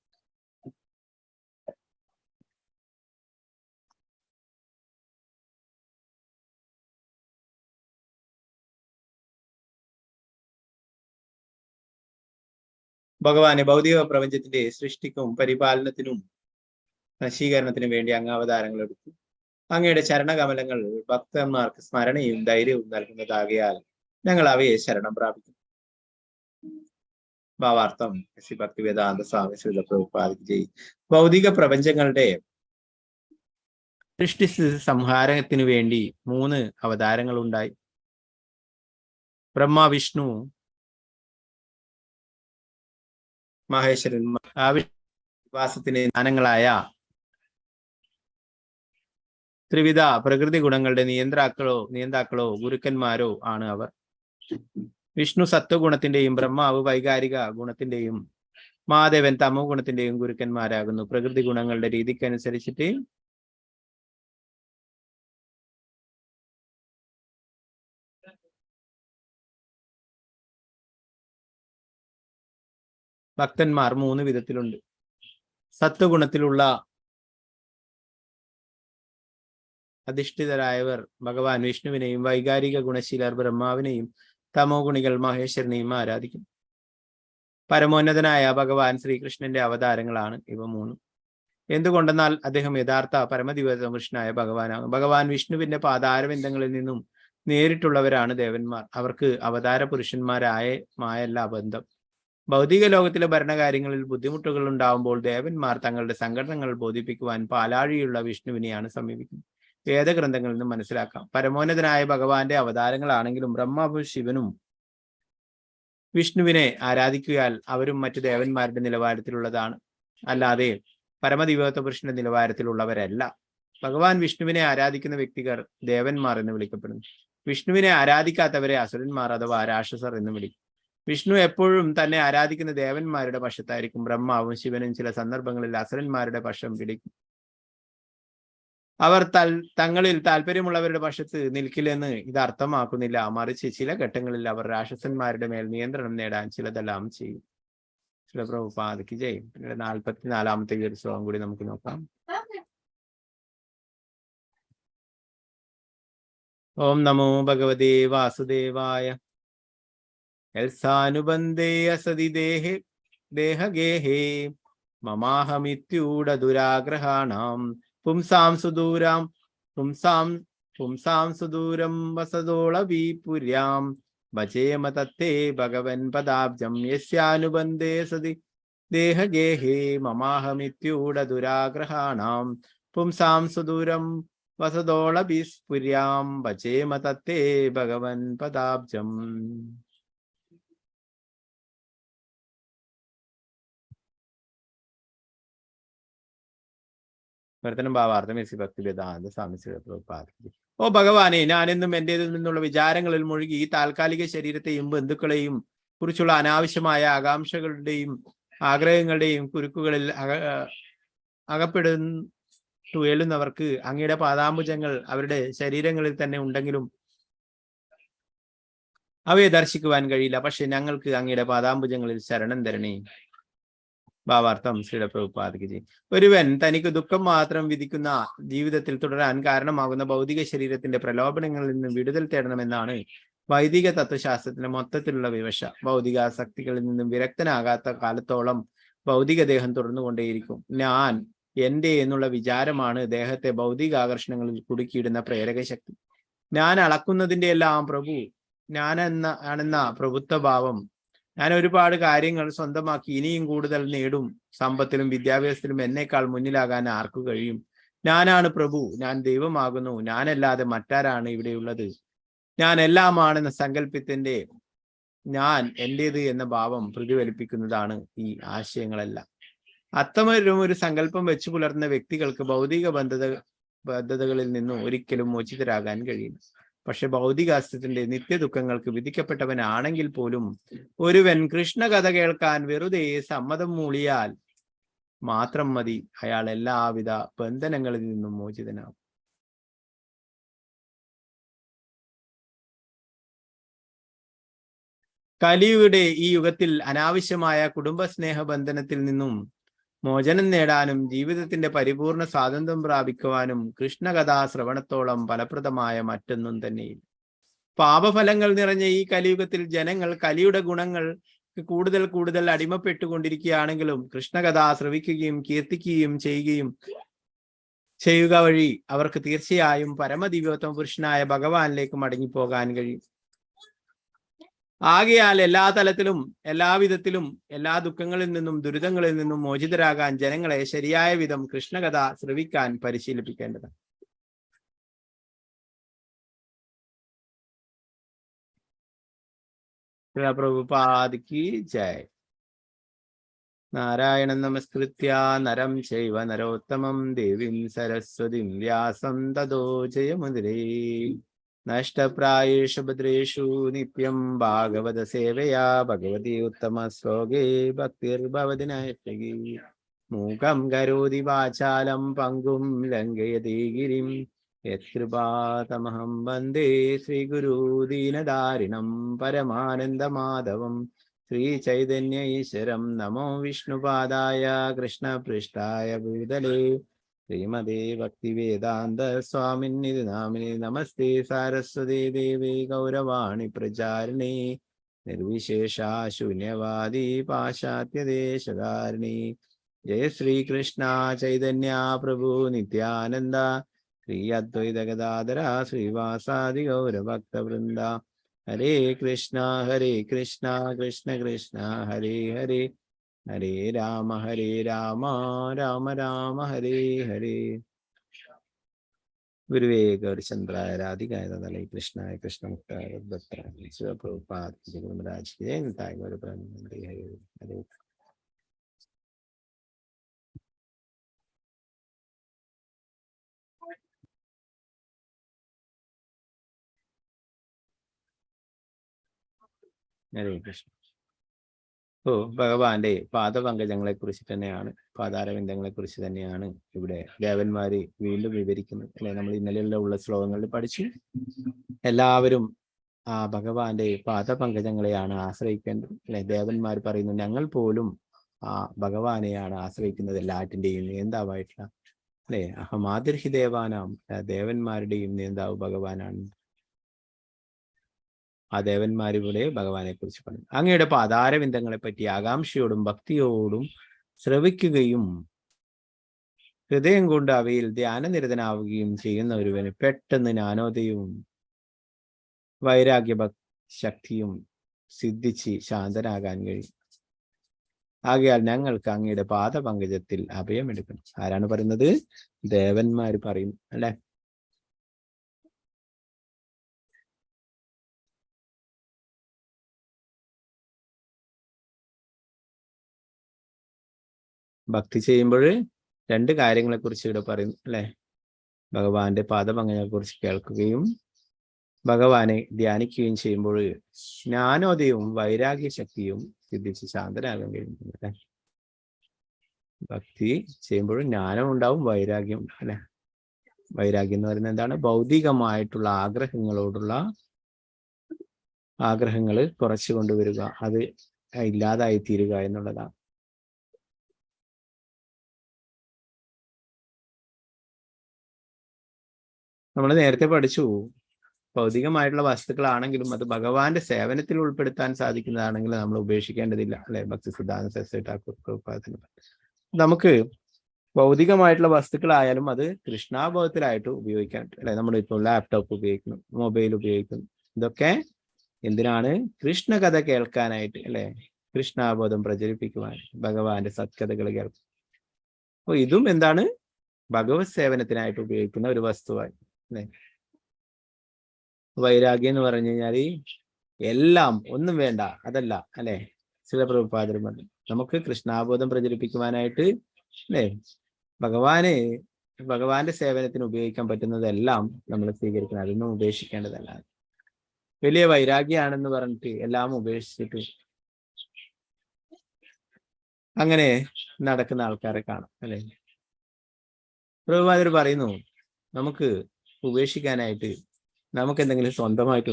ഭഗവാനെ, ഭൗതിക പ്രപഞ്ചത്തിന്റെ സൃഷ്ടിക്കും പരിപാലനത്തിനും നശീകരണത്തിനും വേണ്ടി അങ്ങ് അവതാരങ്ങൾ എടുത്തു. അങ്ങയുടെ ചരണകമലങ്ങൾ ഭക്തന്മാർക്ക് സ്മരണയും ധൈര്യവും നൽകുന്നതാകയാൽ ഞങ്ങൾ അവയെ ശരണം പ്രാപിക്കും. ഭാവാർത്ഥം ശ്രീ ഭക്തിവേദാന്ത സ്വാമി ശ്രീല പ്രഭുപാദിക്ക് ജയ്. ഭൗതിക പ്രപഞ്ചങ്ങളുടെ സൃഷ്ടിസ്ഥിതി സംഹാരത്തിന് വേണ്ടി 3 അവതാരങ്ങൾ ഉണ്ടായി. ബ്രഹ്മ, വിഷ്ണു, മഹേശ്വരൻ. ആ വിശ്വാസത്തിന് ജ്ഞാനങ്ങളായ ത്രിവിധ പ്രകൃതി ഗുണങ്ങളുടെ നിയന്താക്കളോ ഗുരുക്കന്മാരോ ആണ് അവർ. വിഷ്ണു സത്വഗുണത്തിന്റെയും, ബ്രഹ്മാവ് വൈകാരിക ഗുണത്തിന്റെയും, മഹാദേവൻ തമോ ഗുണത്തിന്റെയും ഗുരുക്കന്മാരാകുന്നു. പ്രകൃതി ഗുണങ്ങളുടെ രീതിക്കനുസരിച്ചിട്ട് ഭക്തന്മാർ 3 വിധത്തിലുണ്ട്. സത്വഗുണത്തിലുള്ള അധിഷ്ഠിതരായവർ ഭഗവാൻ വിഷ്ണുവിനെയും, വൈകാരിക ഗുണശീലർ ബ്രഹ്മാവിനെയും, തമോ ഗുണികൾ മഹേശ്വരനെയും ആരാധിക്കും. പരമോന്നതനായ ഭഗവാൻ ശ്രീകൃഷ്ണന്റെ അവതാരങ്ങളാണ് ഇവ 3. എന്തുകൊണ്ടെന്നാൽ അദ്ദേഹം യഥാർത്ഥ പരമദിവ്യസംകൃഷ്ണനായ ഭഗവാനാണ്. ഭഗവാൻ വിഷ്ണുവിന്റെ പാതാരവിന്ദങ്ങളിൽ നിന്നും നേരിട്ടുള്ളവരാണ് ദേവന്മാർ. അവർക്ക് അവതാര പുരുഷന്മാരായല്ല ബന്ധം. ഭൗതിക ലോകത്തിലെ ഭരണകാര്യങ്ങളിൽ ബുദ്ധിമുട്ടുകൾ ഉണ്ടാവുമ്പോൾ ദേവന്മാർ തങ്ങളുടെ സംഘടനകൾ ബോധിപ്പിക്കുവാൻ പാലാഴിയുള്ള വിഷ്ണുവിനെയാണ് സമീപിക്കുന്നത്. വേദഗ്രന്ഥങ്ങളിൽ നിന്നും മനസ്സിലാക്കാം. പരമോന്നതനായ ഭഗവാന്റെ അവതാരങ്ങളാണെങ്കിലും ബ്രഹ്മാവും ശിവനും വിഷ്ണുവിനെ ആരാധിക്കുകയാൽ അവരും മറ്റു ദേവന്മാരുടെ നിലവാരത്തിലുള്ളതാണ്, അല്ലാതെ പരമദിവ്യത്വ പുരുഷന്റെ നിലവാരത്തിലുള്ളവരല്ല. ഭഗവാൻ വിഷ്ണുവിനെ ആരാധിക്കുന്ന വ്യക്തികൾ ദേവന്മാർ എന്ന് വിളിക്കപ്പെടുന്നു. വിഷ്ണുവിനെ ആരാധിക്കാത്തവരെ അസുരന്മാർ അഥവാ രാക്ഷസർ എന്ന് വിളിക്കും. വിഷ്ണു എപ്പോഴും തന്നെ ആരാധിക്കുന്ന ദേവന്മാരുടെ പക്ഷത്തായിരിക്കും. ബ്രഹ്മാവും ശിവനും ചില സന്ദർഭങ്ങളിൽ അസുരന്മാരുടെ പക്ഷം പിടിക്കും. അവർ തങ്ങളിൽ താല്പര്യമുള്ളവരുടെ പക്ഷത്ത് നിൽക്കില്ലെന്ന് ഇത് അർത്ഥമാക്കുന്നില്ല. മറിച്ച് ചില ഘട്ടങ്ങളിൽ അവർ രാക്ഷസന്മാരുടെ മേൽ നിയന്ത്രണം നേടാൻ ചിലതെല്ലാം ചെയ്യും. ചില പ്രഭുപാദിക്ക് ചെയ്യും. പിന്നീട് 44-ാമത്തെ ഒരു ശ്ലോകം കൂടി നമുക്ക് നോക്കാം. ഓം നമോ ഭഗവതേ വാസുദേവായ. യത്സാനുബന്ധേ അസതി ദേഹഗേഹേ മമാഹമിത്യൂഢദുരാഗ്രഹാണാം പുംസാം സുദൂരം വസതോളവീപുര്യാം ഭജേമ തത്തേ ഭഗവൻ പദാബ്ജം യസ്യാനുബന്ധേ സതി ദേഹഗേഹേ മമാഹമിത്യൂഢദുരാഗ്രഹാണാം പുംസാം സുദൂരം വസതോളവീപുര്യാം ഭജേമ തത്തേ ഭഗവൻ പദാബ്ജം. വർത്തനം ഭാവാർത്ഥം എസ് ഭക്തിവേദാന്ത സ്വാമി ശ്രീ പ്രഭുപാദി. ഓ ഭഗവാനെ, ഞാനെന്നും എന്റേതിൽ നിന്നുള്ള വിചാരങ്ങളിൽ മുഴുകി ഈ താൽക്കാലിക ശരീരത്തെയും ബന്ധുക്കളെയും കുറിച്ചുള്ള അനാവശ്യമായ ആകാംക്ഷകളുടെയും ആഗ്രഹങ്ങളുടെയും കുരുക്കുകളിൽ അകപ്പെടുത്തുയലുന്നവർക്ക് അങ്ങയുടെ പാദാംബുജങ്ങൾ അവരുടെ ശരീരങ്ങളിൽ തന്നെ ഉണ്ടെങ്കിലും അവയെ ദർശിക്കുവാൻ കഴിയില്ല. പക്ഷെ ഞങ്ങൾക്ക് അങ്ങയുടെ പാദാംബുജങ്ങളിൽ ശരണം തരണേ. ഭാവാർത്ഥം ശ്രീല പ്രഭുപാദിക്ക്. ഒരുവൻ തനിക്ക് ദുഃഖം മാത്രം വിധിക്കുന്ന ജീവിതത്തിൽ തുടരാൻ കാരണമാകുന്ന ഭൗതിക ശരീരത്തിന്റെ പ്രലോഭനങ്ങളിൽ നിന്ന് വിടുതൽ തേടണമെന്നാണ് വൈദിക തത്വശാസ്ത്രത്തിന്റെ മൊത്തത്തിലുള്ള വിവക്ഷ. ഭൗതികാസക്തികളിൽ നിന്നും വിരക്തനാകാത്ത കാലത്തോളം ഭൗതിക ദേഹം തുടർന്നുകൊണ്ടേയിരിക്കും. ഞാൻ എന്റെ എന്നുള്ള വിചാരമാണ് ദേഹത്തെ ഭൗതിക ആകർഷണങ്ങളിൽ കുടുക്കിയിടുന്ന പ്രേരക ശക്തി. ഞാൻ അളക്കുന്നതിന്റെ എല്ലാം പ്രഭു ആണെന്ന പ്രഭുത്വഭാവം. ഞാൻ ഒരുപാട് കാര്യങ്ങൾ സ്വന്തമാക്കി ഇനിയും കൂടുതൽ നേടും. സമ്പത്തിലും വിദ്യാഭ്യാസത്തിലും എന്നേക്കാൾ മുന്നിലാകാൻ ആർക്കു കഴിയും? ഞാനാണ് പ്രഭു, ഞാൻ ദൈവമാകുന്നു, ഞാനല്ലാതെ മറ്റാരാണ് ഇവിടെയുള്ളത്? ഞാൻ എല്ലാമാണെന്ന സങ്കല്പത്തിന്റെ ഞാൻ എന്റേത് എന്ന ഭാവം പ്രതിഫലിപ്പിക്കുന്നതാണ് ഈ ആശയങ്ങളെല്ലാം. അത്തരം ഒരു സങ്കല്പം വെച്ചു പുലർത്തുന്ന വ്യക്തികൾക്ക് ഭൗതിക ബദ്ധതകളിൽ നിന്നും ഒരിക്കലും മോചിതരാകാൻ കഴിയില്ല. പക്ഷെ ഭൗതികാസ്ത്യത്തിന്റെ നിത്യദുഃഖങ്ങൾക്ക് വിധിക്കപ്പെട്ടവനാണെങ്കിൽ പോലും ഒരുവൻ കൃഷ്ണകഥ കേൾക്കാൻ വെറുതെ സമ്മതം മൂളിയാൽ മാത്രം മതി, അയാൾ എല്ലാവിധ ബന്ധനങ്ങളിൽ നിന്നും മോചിതനാകും. കലിയുടെ ഈ യുഗത്തിൽ അനാവശ്യമായ കുടുംബസ്നേഹ ബന്ധനത്തിൽ നിന്നും മോചനം നേടാനും ജീവിതത്തിന്റെ പരിപൂർണ സ്വാതന്ത്ര്യം പ്രാപിക്കുവാനും കൃഷ്ണകഥാ ശ്രവണത്തോളം ഫലപ്രദമായ മറ്റൊന്നും തന്നെയില്ല. പാപഫലങ്ങൾ നിറഞ്ഞ ഈ കലിയുഗത്തിൽ ജനങ്ങൾ കലിയുടെ ഗുണങ്ങൾ കൂടുതൽ അടിമപ്പെട്ടുകൊണ്ടിരിക്കുകയാണെങ്കിലും കൃഷ്ണകഥ ശ്രവിക്കുകയും കീർത്തിക്കുകയും ചെയ്യുക വഴി അവർക്ക് തീർച്ചയായും പരമദിവ്യോത്തമ പുരുഷനായ ഭഗവാനിലേക്ക് മടങ്ങിപ്പോകാൻ കഴിയും. ആകയാൽ എല്ലാ തലത്തിലും എല്ലാവിധത്തിലും എല്ലാ ദുഃഖങ്ങളിൽ നിന്നും ദുരിതങ്ങളിൽ നിന്നും മോചിതരാകാൻ ജനങ്ങളെ ശരിയായ വിധം കൃഷ്ണകഥ ശ്രവിക്കാൻ പരിശീലിപ്പിക്കേണ്ടതാണ്. പ്രഭുപാദിക്ക് ജയ്. നാരായണം നമസ്കൃത്യ നരം ചൈവ നരോത്തമം ദേവീം സരസ്വതീം വ്യാസം തതോ ജയമുദിരേ. നഷ്ടപ്രായേഷു ഭദ്രേഷു നിത്യം ഭാഗവത സേവയാ ഭഗവതി ഉത്തമ ശ്ലോകേ ഭക്തിർഭവതി നൈഷ്ഠികീ. മൂകം കരോതി വാചാലം പങ്കും ലംഘയതി ഗിരിം യത്കൃപാതമഹം വന്ദേ ശ്രീഗുരു ദീനദാരിണം പരമാനന്ദമാധവം ശ്രീചൈതന്യ ഈശ്വരം. നമോ വിഷ്ണുപാദായ കൃഷ്ണപൃഷ്ഠായ ഭൂതലേ ശ്രീമതേ ഭക്തിവേദാന്ത സ്വാമിന്നിധി നാമിനി. നമസ്തേ സാരസ്വതേ ദേവി ഗൗരവാണി പ്രചാരിണി നിർവിശേഷ ശൂന്യവാദി പാശ്ചാത്യദേശധാരിണി. ജയ ശ്രീകൃഷ്ണ ചൈതന്യ പ്രഭു നിത്യാനന്ദ ശ്രീ അദ്വൈത ഗദാധര ശ്രീവാസാദി ഗൗരഭക്തവൃന്ദ. ഹരേ കൃഷ്ണ കൃഷ്ണ കൃഷ്ണ ഹരേ ഹരേ ഹരേ രാമ രാമ രാമ ഹരേ ഹരേ. ഗുരുവേ ഗൗരചന്ദ്രായ രാധികായ തലൈ കൃഷ്ണായ കൃഷ്ണമുക്തായ ഭക്തായ ശിവപ്രഭുപാദ ജഗന്മരാജ് ജയന്തായ ഗൗരപ്രേമ ഹരേ ഹരേ. ഹരേ കൃഷ്ണ. ഭഗവാന്റെ പാദപങ്കജങ്ങളെ കുറിച്ച് തന്നെയാണ്, പാദാരവിന്ദങ്ങളെ കുറിച്ച് തന്നെയാണ് ഇവിടെ ദേവന്മാര് വീണ്ടും വിവരിക്കുന്നത് അല്ലെ. നമ്മൾ ഇന്നലെയുള്ള ശ്ലോകങ്ങളിൽ പഠിച്ചു. എല്ലാവരും ആ ഭഗവാന്റെ പാദപങ്കജങ്ങളെയാണ് ആശ്രയിക്കേണ്ടത് അല്ലെ. ദേവന്മാർ പറയുന്നു ഞങ്ങൾ പോലും ആ ഭഗവാനെയാണ് ആശ്രയിക്കുന്നത് എല്ലാറ്റിന്റെയും നേതാവായിട്ടുള്ള അല്ലെ. അഹമാതിർഹി ദേവാനാം, ദേവന്മാരുടെയും നേതാവ് ഭഗവാനാണ്. ആ ദേവന്മാരിവിടെ ഭഗവാനെ കുറിച്ച് പറഞ്ഞു. അങ്ങയുടെ പാദാരവിന്ദങ്ങളെ പറ്റി ആകാംക്ഷയോടും ഭക്തിയോടും ശ്രവിക്കുകയും ഹൃദയം കൊണ്ട് അവയിൽ ധ്യാനനിരതനാവുകയും ചെയ്യുന്ന ഒരുവന് പെട്ടെന്ന് ജ്ഞാനോദയവും വൈരാഗ്യ ശക്തിയും സിദ്ധിച്ച് ശാന്തനാകാൻ കഴിയും. ആകയാൽ ഞങ്ങൾക്ക് അങ്ങയുടെ പാദപങ്കജത്തിൽ അഭയമെടുക്കണം. ആരാണ് പറയുന്നത്? ദേവന്മാര് പറയുന്നു അല്ലെ. ഭക്തി ചെയ്യുമ്പോൾ രണ്ട് കാര്യങ്ങളെ കുറിച്ച് ഇവിടെ പറയുന്നു അല്ലെ. ഭഗവാന്റെ പാദപങ്കജങ്ങളെ കുറിച്ച് കേൾക്കുകയും ഭഗവാനെ ധ്യാനിക്കുകയും ചെയ്യുമ്പോൾ ജ്ഞാനോദയവും വൈരാഗ്യ ശക്തിയും സിദ്ധിച്ച് ശാന്തനാകാൻ കഴിയുന്നു അല്ലെ. ഭക്തി ചെയ്യുമ്പോൾ ജ്ഞാനം ഉണ്ടാവും, വൈരാഗ്യം ഉണ്ടാവും അല്ലെ. വൈരാഗ്യം എന്ന് പറയുന്നത് എന്താണ്? ഭൗതികമായിട്ടുള്ള ആഗ്രഹങ്ങൾ കുറച്ചു കൊണ്ടുവരിക, അത് ഇല്ലാതായി തീരുക എന്നുള്ളതാണ്. നമ്മൾ നേരത്തെ പഠിച്ചു, ഭൗതികമായിട്ടുള്ള വസ്തുക്കളാണെങ്കിലും അത് ഭഗവാന്റെ സേവനത്തിൽ ഉൾപ്പെടുത്താൻ സാധിക്കുന്നതാണെങ്കിൽ നമ്മൾ ഉപേക്ഷിക്കേണ്ടതില്ല അല്ലെ. ഭക്തി സിദ്ധാന്ത സരസ്വതി ഠാക്കൂർ പ്രഭുപാദന് നമുക്ക് ഭൗതികമായിട്ടുള്ള വസ്തുക്കളായാലും അത് കൃഷ്ണാബോധത്തിലായിട്ട് ഉപയോഗിക്കാൻ അല്ലെ. നമ്മളിപ്പോൾ ലാപ്ടോപ്പ് ഉപയോഗിക്കുന്നു, മൊബൈൽ ഉപയോഗിക്കുന്നു, ഇതൊക്കെ എന്തിനാണ്? കൃഷ്ണകഥ കേൾക്കാനായിട്ട് അല്ലെ. കൃഷ്ണാബോധം പ്രചരിപ്പിക്കുവാൻ, ഭഗവാന്റെ സത്കഥകൾ കേൾക്കും. അപ്പോൾ ഇതും എന്താണ്? ഭഗവത് സേവനത്തിനായിട്ട് ഉപയോഗിക്കുന്ന ഒരു വസ്തുവായി അല്ലെ. വൈരാഗ്യം എന്ന് പറഞ്ഞു കഴിഞ്ഞാൽ എല്ലാം ഒന്നും വേണ്ട, അതല്ല അല്ലെ. ചില പ്രഭുപാദരും പറഞ്ഞു നമുക്ക് കൃഷ്ണാബോധം പ്രചരിപ്പിക്കുവാനായിട്ട് അല്ലെ ഭഗവാന്റെ സേവനത്തിന് ഉപയോഗിക്കാൻ പറ്റുന്നതെല്ലാം നമ്മൾ സ്വീകരിക്കണം, അതൊന്നും ഉപേക്ഷിക്കേണ്ടതല്ല. വലിയ വൈരാഗ്യമാണെന്ന് പറഞ്ഞിട്ട് എല്ലാം ഉപേക്ഷിച്ചിട്ട് അങ്ങനെ നടക്കുന്ന ആൾക്കാരെ കാണാം അല്ലെ. പ്രഭുപാദർ പറയുന്നു നമുക്ക് ഉപേക്ഷിക്കാനായിട്ട് നമുക്ക് എന്തെങ്കിലും സ്വന്തമായിട്ട്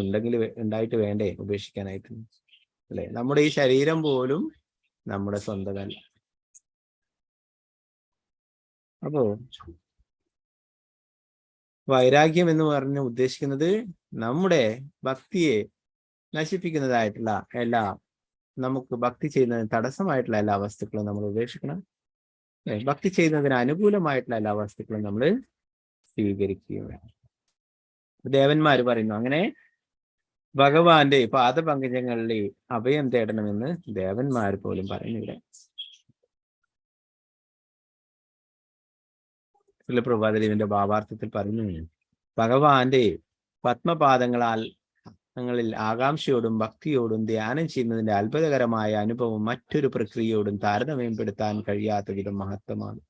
ഉണ്ടായിട്ട് വേണ്ടേ ഉപേക്ഷിക്കാനായിട്ട് അല്ലെ. നമ്മുടെ ഈ ശരീരം പോലും നമ്മുടെ സ്വന്തമല്ല. അപ്പോ വൈരാഗ്യം എന്ന് പറഞ്ഞ് ഉദ്ദേശിക്കുന്നത് നമ്മുടെ ഭക്തിയെ നശിപ്പിക്കുന്നതായിട്ടുള്ള നമുക്ക് ഭക്തി ചെയ്യുന്നതിന് തടസ്സമായിട്ടുള്ള എല്ലാ വസ്തുക്കളും നമ്മൾ ഉപേക്ഷിക്കണം. ഭക്തി ചെയ്യുന്നതിന് അനുകൂലമായിട്ടുള്ള എല്ലാ വസ്തുക്കളും നമ്മൾ സ്വീകരിക്കുകയും വേണം. ദേവന്മാര് പറയുന്നു അങ്ങനെ ഭഗവാന്റെ പാദപങ്കജങ്ങളിൽ അഭയം തേടണമെന്ന് ദേവന്മാർ പോലും പറയുന്നില്ല. പ്രഭാതലിന്റെ ഭാവാർത്ഥത്തിൽ പറഞ്ഞു, ഭഗവാന്റെ പത്മപാദങ്ങളാൽ ങ്ങളിൽ ആകാംക്ഷയോടും ഭക്തിയോടും ധ്യാനം ചെയ്യുന്നതിന്റെ അത്ഭുതകരമായ അനുഭവം മറ്റൊരു പ്രക്രിയയോടും താരതമ്യപ്പെടുത്താൻ കഴിയാത്ത വിധം മഹത്വമാണ്.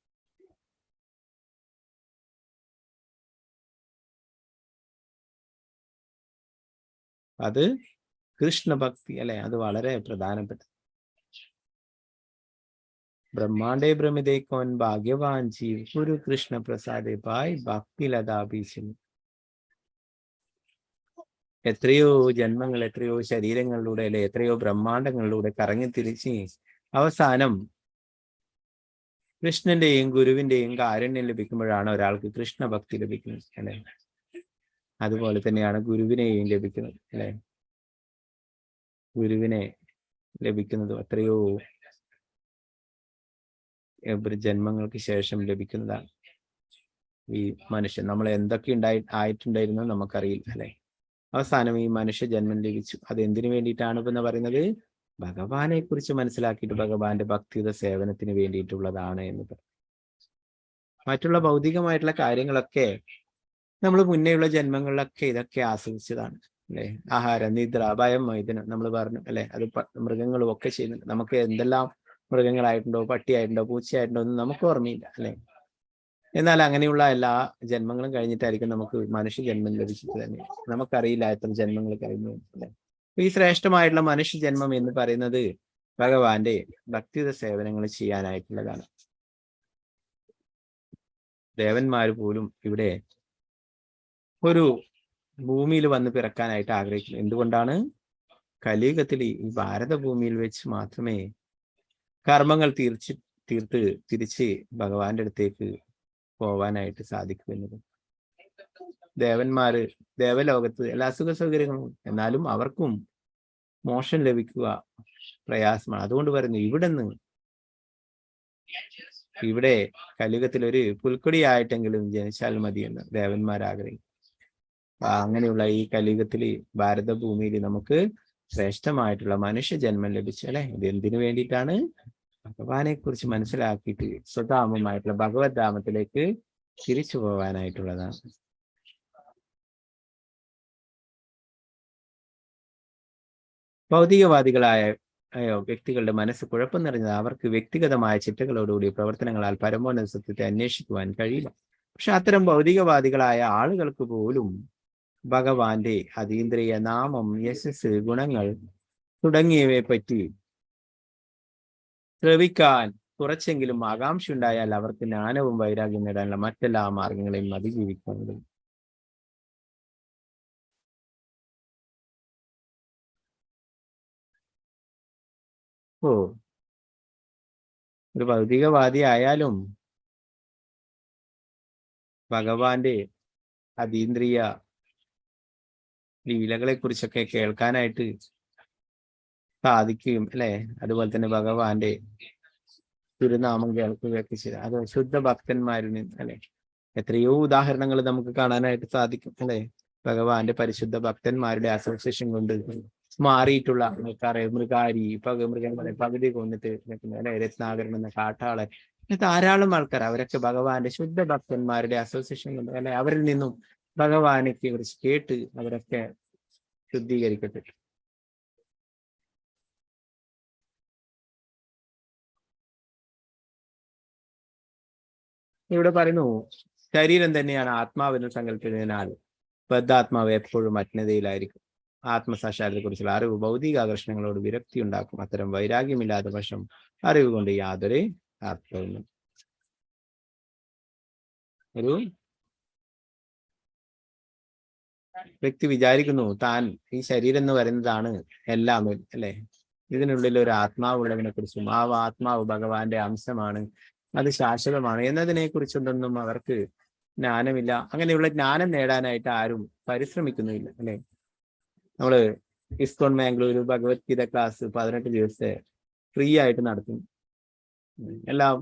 അത് കൃഷ്ണഭക്തി അല്ലെ, അത് വളരെ പ്രധാനപ്പെട്ട. ബ്രഹ്മാണ്ഡേ ഭ്രമിതേ കോൻ ഭാഗ്യവാൻ ജീവ് ഗുരു കൃഷ്ണ പ്രസാദേ ഭായ് ഭക്തി ലതാഭീഷണി. എത്രയോ ജന്മങ്ങൾ, എത്രയോ ശരീരങ്ങളിലൂടെ അല്ലെ, എത്രയോ ബ്രഹ്മാണ്ടങ്ങളിലൂടെ കറങ്ങി തിരിച്ച് അവസാനം കൃഷ്ണന്റെയും ഗുരുവിന്റെയും കാരുണ്യം ലഭിക്കുമ്പോഴാണ് ഒരാൾക്ക് കൃഷ്ണഭക്തി ലഭിക്കുന്നത് അല്ലെ. അതുപോലെ തന്നെയാണ് ഗുരുവിനെയും ലഭിക്കുന്നത് അല്ലെ. ഗുരുവിനെ ലഭിക്കുന്നത് എത്രയോ ജന്മങ്ങൾക്ക് ശേഷം ലഭിക്കുന്നതാണ്. ഈ മനുഷ്യൻ നമ്മൾ എന്തൊക്കെ ആയിട്ടുണ്ടായിരുന്നു നമുക്കറിയില്ല അല്ലെ. അവസാനം ഈ മനുഷ്യ ജന്മം ലഭിച്ചു. അത് എന്തിനു വേണ്ടിയിട്ടാണ് എന്ന് പറയുന്നത്? ഭഗവാനെ കുറിച്ച് മനസ്സിലാക്കിയിട്ട് ഭഗവാന്റെ ഭക്തിയുത സേവനത്തിന് വേണ്ടിയിട്ടുള്ളതാണ് എന്ന് പറയും. മറ്റുള്ള ഭൗതികമായിട്ടുള്ള കാര്യങ്ങളൊക്കെ നമ്മൾ മുന്നേയുള്ള ജന്മങ്ങളിലൊക്കെ ഇതൊക്കെ ആസ്വദിച്ചതാണ് അല്ലെ. ആഹാരം, നിദ്ര, ഭയം, മൈഥുനം നമ്മൾ പറഞ്ഞു അല്ലെ. അത് മൃഗങ്ങളും ഒക്കെ ചെയ്യുന്നുണ്ട്. നമുക്ക് എന്തെല്ലാം മൃഗങ്ങളായിട്ടുണ്ടോ, പട്ടിയായിട്ടുണ്ടോ, പൂച്ചയായിട്ടുണ്ടോ ഒന്നും നമുക്ക് ഓർമ്മയില്ല അല്ലെ. എന്നാൽ അങ്ങനെയുള്ള എല്ലാ ജന്മങ്ങളും കഴിഞ്ഞിട്ടായിരിക്കും നമുക്ക് മനുഷ്യ ജന്മം ലഭിച്ചിട്ട് തന്നെ. നമുക്കറിയില്ല എത്ര ജന്മങ്ങൾ കഴിഞ്ഞു അല്ലെ. ഈ ശ്രേഷ്ഠമായിട്ടുള്ള മനുഷ്യ ജന്മം എന്ന് പറയുന്നത് ഭഗവാന്റെ ഭക്തിയുത സേവനങ്ങൾ ചെയ്യാനായിട്ടുള്ളതാണ്. ദേവന്മാർ പോലും ഇവിടെ ഒരു ഭൂമിയിൽ വന്ന് പിറക്കാനായിട്ട് ആഗ്രഹിക്കുന്നു. എന്തുകൊണ്ടാണ്? കലിയുഗത്തിൽ ഈ ഭാരതഭൂമിയിൽ വെച്ച് മാത്രമേ കർമ്മങ്ങൾ തീർത്ത് തിരിച്ച് ഭഗവാന്റെ അടുത്തേക്ക് പോവാനായിട്ട് സാധിക്കുമെന്നത്. ദേവന്മാര് ദേവലോകത്ത് എല്ലാ സുഖ സൗകര്യങ്ങളും, എന്നാലും അവർക്കും മോക്ഷം ലഭിക്കുക പ്രയാസമാണ്. അതുകൊണ്ട് പറയുന്നു, ഇവിടെ കലിയുഗത്തിൽ ഒരു പുൽക്കൊടിയായിട്ടെങ്കിലും ജനിച്ചാൽ മതി എന്ന് ദേവന്മാരാഗ്രഹിക്കും. അങ്ങനെയുള്ള ഈ കലിയുഗത്തിൽ ഭാരതഭൂമിയിൽ നമുക്ക് ശ്രേഷ്ഠമായിട്ടുള്ള മനുഷ്യ ജന്മം ലഭിച്ചു അല്ലെ. ഇത് എന്തിനു വേണ്ടിയിട്ടാണ്? ഭഗവാനെ കുറിച്ച് മനസ്സിലാക്കിയിട്ട് സ്വധാമമായിട്ടുള്ള ഭഗവത് ധാമത്തിലേക്ക് തിരിച്ചു പോകാനായിട്ടുള്ളതാണ്. ഭൗതികവാദികളായ വ്യക്തികളുടെ മനസ്സ് കുഴപ്പം നിറഞ്ഞത് അവർക്ക് വ്യക്തിഗതമായ ചിട്ടകളോടുകൂടി പ്രവർത്തനങ്ങളാൽ പരമോന്നത സത്യത്തെ അന്വേഷിക്കുവാൻ കഴിയില്ല. പക്ഷെ അത്തരം ഭൗതികവാദികളായ ആളുകൾക്ക് പോലും ഭഗവാന്റെ അതീന്ദ്രിയ നാമം, യശസ്, ഗുണങ്ങൾ തുടങ്ങിയവയെ പറ്റി ശ്രവിക്കാൻ കുറച്ചെങ്കിലും ആകാംക്ഷ ഉണ്ടായാൽ അവർക്ക് ജ്ഞാനവും വൈരാഗ്യം നേടാനുള്ള മറ്റെല്ലാ മാർഗങ്ങളെയും അതിജീവിക്കാൻ കഴിയും. ഒരു ഭൗതികവാദി ആയാലും ഭഗവാന്റെ അതീന്ദ്രിയ ലീലകളെ കുറിച്ചൊക്കെ കേൾക്കാനായിട്ട് സാധിക്കുകയും അല്ലെ. അതുപോലെ തന്നെ ഭഗവാന്റെ തിരുനാമം കേൾക്കുകയൊക്കെ ചെയ്ത അത് ശുദ്ധ ഭക്തന്മാരിൽ നിന്ന് അല്ലെ. എത്രയോ ഉദാഹരണങ്ങൾ നമുക്ക് കാണാനായിട്ട് സാധിക്കും അല്ലെ. ഭഗവാന്റെ പരിശുദ്ധ ഭക്തന്മാരുടെ അസോസിയേഷൻ കൊണ്ട് മാറിയിട്ടുള്ള ആൾക്കാരെ, മൃഗാരി, മൃഗങ്ങളെ പകുതി കൊന്നിട്ട് അല്ലെ, രത്നാകരൻ എന്ന കാട്ടാളൻ, ധാരാളം ആൾക്കാർ, അവരൊക്കെ ഭഗവാന്റെ ശുദ്ധ ഭക്തന്മാരുടെ അസോസിയേഷൻ കൊണ്ട് അല്ലെ, അവരിൽ നിന്നും ഭഗവാനെ കുറിച്ച് കേട്ട് അവരൊക്കെ ശുദ്ധീകരിക്കപ്പെട്ടു. ഇവിടെ പറയുന്നു, ശരീരം തന്നെയാണ് ആത്മാവെന്ന് സങ്കല്പിച്ചതിനാൽ ബദ്ധാത്മാവ് എപ്പോഴും അജ്ഞതയിലായിരിക്കും. ആത്മസാക്ഷാത്കാരത്തെ കുറിച്ചുള്ള അറിവ് ഭൗതിക ആകർഷണങ്ങളോട് വിരക്തി ഉണ്ടാക്കും. അത്തരം വൈരാഗ്യമില്ലാത്ത പക്ഷം അറിവ് കൊണ്ട് യാതൊരു അർത്ഥവും. ഒരു വ്യക്തി വിചാരിക്കുന്നു താൻ ഈ ശരീരം എന്ന് പറയുന്നതാണ് എല്ലാം അല്ലെ, ഇതിനുള്ളിൽ ഒരു ആത്മാവ് ഉള്ളതിനെ കുറിച്ചും ആ ആത്മാവ് ഭഗവാന്റെ അംശമാണ്, അത് ശാശ്വതമാണ് എന്നതിനെ കുറിച്ചൊന്നും അവർക്ക് ജ്ഞാനമില്ല. അങ്ങനെയുള്ള ജ്ഞാനം നേടാനായിട്ട് ആരും പരിശ്രമിക്കുന്നുമില്ല അല്ലെ. നമ്മള് ഇസ്കോൺ മാംഗ്ലൂർ ഭഗവത്ഗീത ക്ലാസ് 18 ദിവസത്തെ ഫ്രീ ആയിട്ട് നടത്തും. എല്ലാം